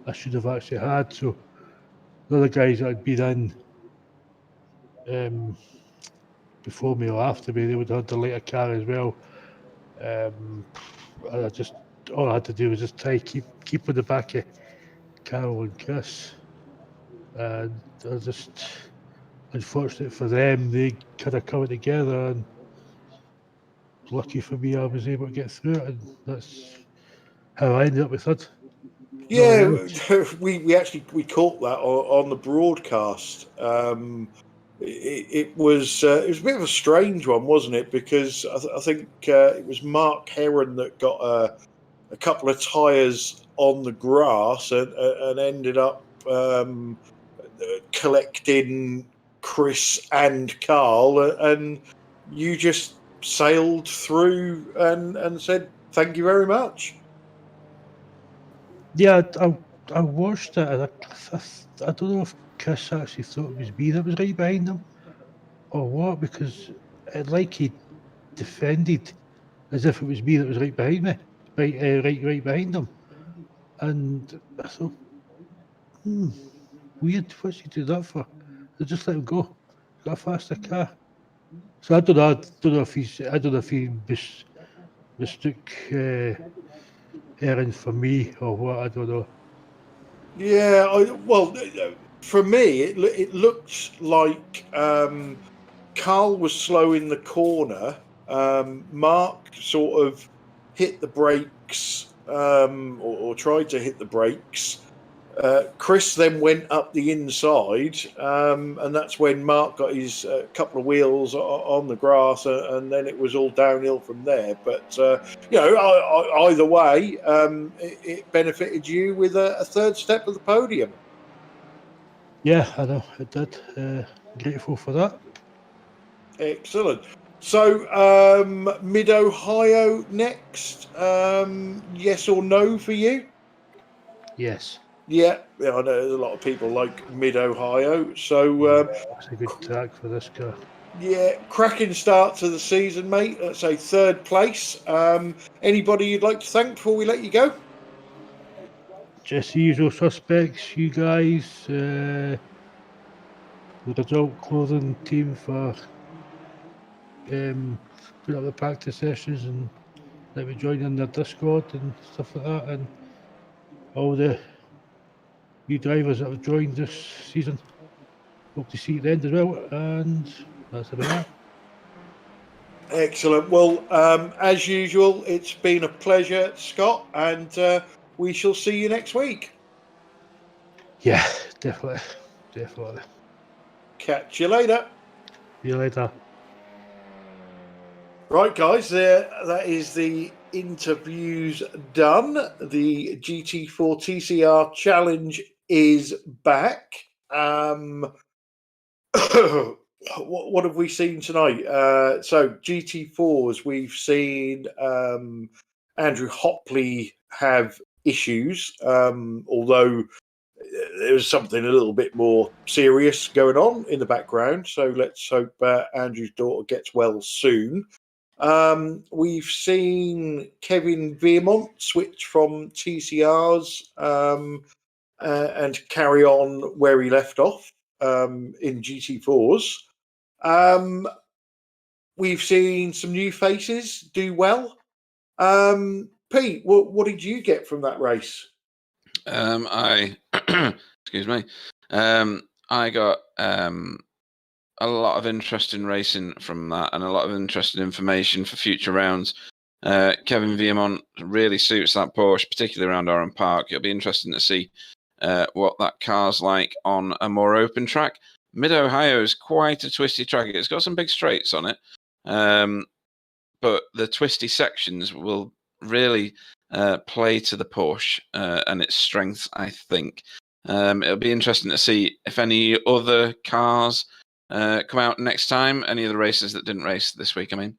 I should have actually had. So the other guys that had been in before me or after me, they would have had the later car as well. I just all I had to do was just try keep on the back of Carol and Chris, and I just unfortunate for them, they kind of come together, and lucky for me, I was able to get through it, and that's how I ended up with third. Yeah, No, we actually caught that on the broadcast. It was a bit of a strange one, wasn't it? Because I think it was Mark Heron that got a couple of tyres on the grass and ended up collecting Chris and Carl, and you just sailed through and said thank you very much. yeah, I watched it, and I don't know if Chris actually thought it was me that was right behind him or what, because like he defended as if it was me that was right behind me, right behind him, and I thought, weird, what's he do that for? They just let him go. Got a faster car. So I don't know. I don't know if he mistook Erin for me or what. I don't know. Yeah, for me, it looked like Carl was slow in the corner. Mark sort of hit the brakes or tried to hit the brakes. Chris then went up the inside, and that's when Mark got his couple of wheels on the grass, and then it was all downhill from there. But either way, it benefited you with a third step of the podium. Yeah, I know it did. Grateful for that. Excellent. So, Mid Ohio next. Yes or no for you? Yes, Yeah, I know there's a lot of people like Mid Ohio. So, that's a good track for this car. yeah, cracking start to the season, mate. Let's say third place. Anybody you'd like to thank before we let you go? Just the usual suspects, you guys, the result clothing team for putting up the practice sessions and let me join in their Discord and stuff like that, and all the new drivers that have joined this season. Hope to see you at the end as well, and that's about that. Excellent. Well, as usual, it's been a pleasure, Scott, and we shall see you next week. Yeah, definitely. Definitely. Catch you later. See you later. Right, guys, that is the interviews done. The GT4 TCR challenge is back. What have we seen tonight? So GT4s, we've seen Andrew Hopley have issues, although there was something a little bit more serious going on in the background. So let's hope Andrew's daughter gets well soon. We've seen Kevin Veermont switch from TCRs and carry on where he left off in GT4s. We've seen some new faces do well. Pete, what did you get from that race? I excuse me. I got a lot of interesting racing from that, and a lot of interesting information for future rounds. Kevin Veermont really suits that Porsche, particularly around Oran Park. It'll be interesting to see what that car's like on a more open track. Mid Ohio is quite a twisty track. It's got some big straights on it, but the twisty sections will really play to the Porsche and its strengths, I think. It'll be interesting to see if any other cars come out next time, any of the races that didn't race this week, I mean.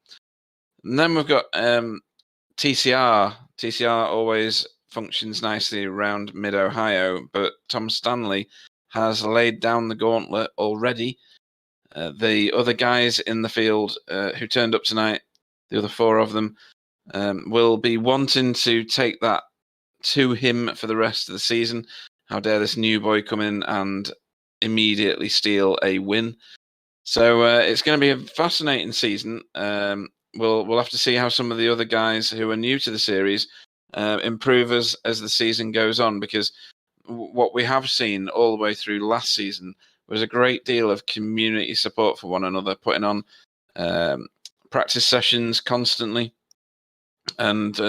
And then we've got TCR. TCR always functions nicely around Mid-Ohio, but Tom Stanley has laid down the gauntlet already. The other guys in the field who turned up tonight, the other four of them, will be wanting to take that to him for the rest of the season. how dare this new boy come in and immediately steal a win. So it's going to be a fascinating season. We'll have to see how some of the other guys who are new to the series improve as the season goes on, because what we have seen all the way through last season was a great deal of community support for one another, putting on practice sessions constantly and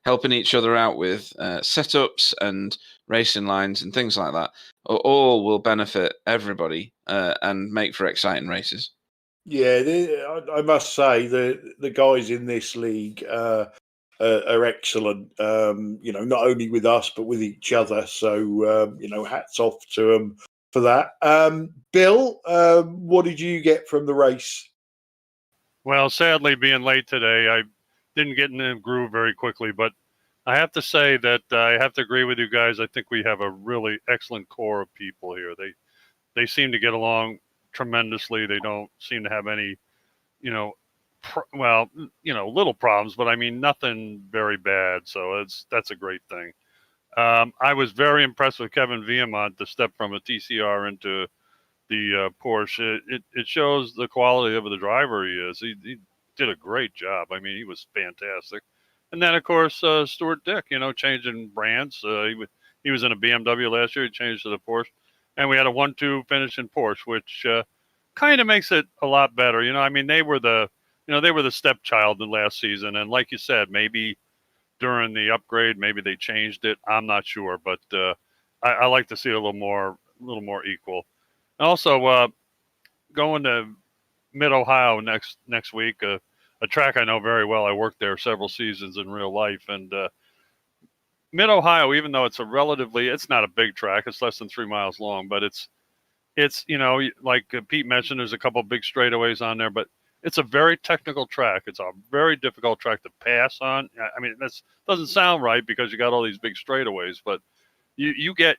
helping each other out with setups and racing lines and things like that. All will benefit everybody and make for exciting races. Yeah, I must say the guys in this league are excellent. Not only with us but with each other. So hats off to them for that. Bill, what did you get from the race? Well, sadly, being late today, I didn't get in the groove very quickly, but I have to say that I have to agree with you guys. I think we have a really excellent core of people here. They seem to get along tremendously. They don't seem to have any, little problems, but I mean nothing very bad. So that's a great thing. I was very impressed with Kevin Viemont to step from a TCR into the Porsche. It shows the quality of the driver he is. He did a great job. I mean, he was fantastic. And then, of course, Stuart Dick, changing brands. He was in a BMW last year. He changed to the Porsche. And we had a 1-2 finish in Porsche, which kind of makes it a lot better. I mean, they were the stepchild in last season. And like you said, maybe during the upgrade, maybe they changed it. I'm not sure. But I like to see it a little more equal. Also, going to Mid-Ohio next week, a track I know very well. I worked there several seasons in real life. And Mid-Ohio, even though it's not a big track, it's less than 3 miles long, but it's like Pete mentioned, there's a couple big straightaways on there, but it's a very technical track. It's a very difficult track to pass on. I mean, that doesn't sound right because you got all these big straightaways, but you get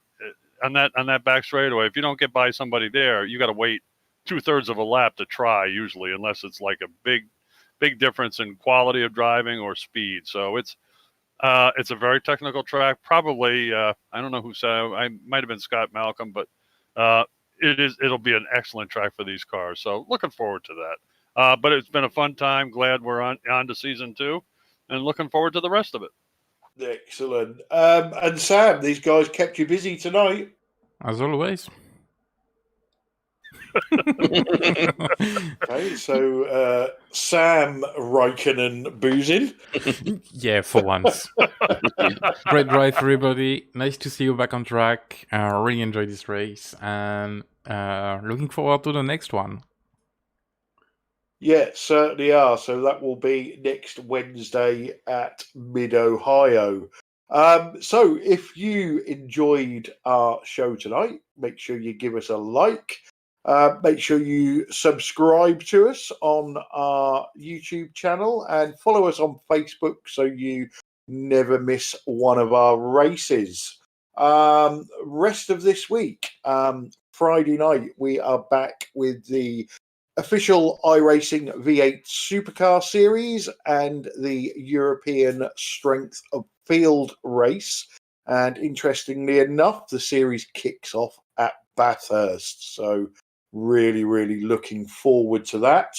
on that back straightaway, if you don't get by somebody there, you got to wait 2/3 of a lap to try usually, unless it's like a big difference in quality of driving or speed. So it's a very technical track. Probably I don't know who said it. I might have been Scott Malcolm, but it'll be an excellent track for these cars. So looking forward to that. But it's been a fun time. Glad we're on to season 2, and looking forward to the rest of it. Excellent. And Sam, these guys kept you busy tonight. As always. Okay, so Sam Raikkonen boozing. Yeah, for once. Great drive, everybody. Nice to see you back on track. Really enjoyed this race, and looking forward to the next one. Yeah, certainly are. So that will be next Wednesday at Mid-Ohio. So if you enjoyed our show tonight, make sure you give us a like. Make sure you subscribe to us on our YouTube channel and follow us on Facebook so you never miss one of our races. Rest of this week, Friday night, we are back with the official iRacing V8 Supercar Series and the European Strength of Field race. And interestingly enough, the series kicks off at Bathurst. So really, really looking forward to that.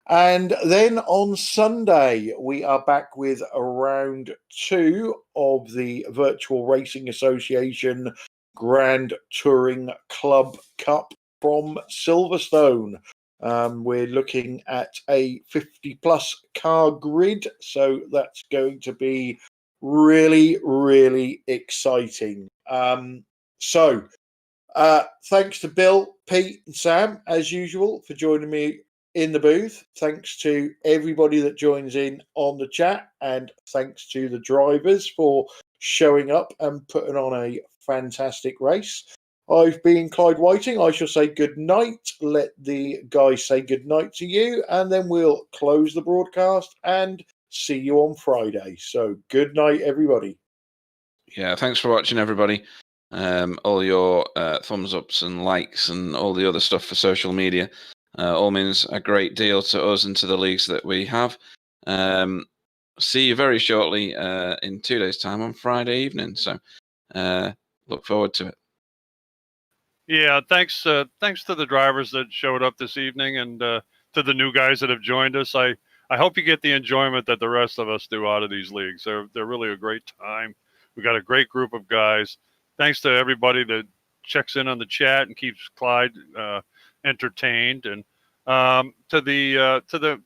And then on Sunday, we are back with round 2 of the Virtual Racing Association Grand Touring Club Cup from Silverstone. We're looking at a 50-plus car grid, so that's going to be really, really exciting. So thanks to Bill, Pete, and Sam, as usual, for joining me in the booth. Thanks to everybody that joins in on the chat, and thanks to the drivers for showing up and putting on a fantastic race. I've been Clyde Whiting. I shall say good night. Let the guys say good night to you, and then we'll close the broadcast and see you on Friday. So good night, everybody. Yeah, thanks for watching, everybody. All your thumbs ups and likes and all the other stuff for social media all means a great deal to us and to the leagues that we have. See you very shortly in 2 days' time on Friday evening. So look forward to it. Yeah, thanks to the drivers that showed up this evening, and to the new guys that have joined us. I hope you get the enjoyment that the rest of us do out of these leagues. They're really a great time. We got a great group of guys. Thanks to everybody that checks in on the chat and keeps Clyde entertained, and to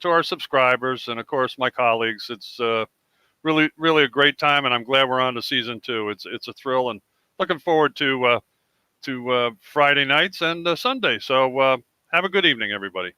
our subscribers, and of course my colleagues. It's really a great time, and I'm glad we're on to season 2. It's a thrill, and looking forward to Friday nights and Sunday. So have a good evening, everybody.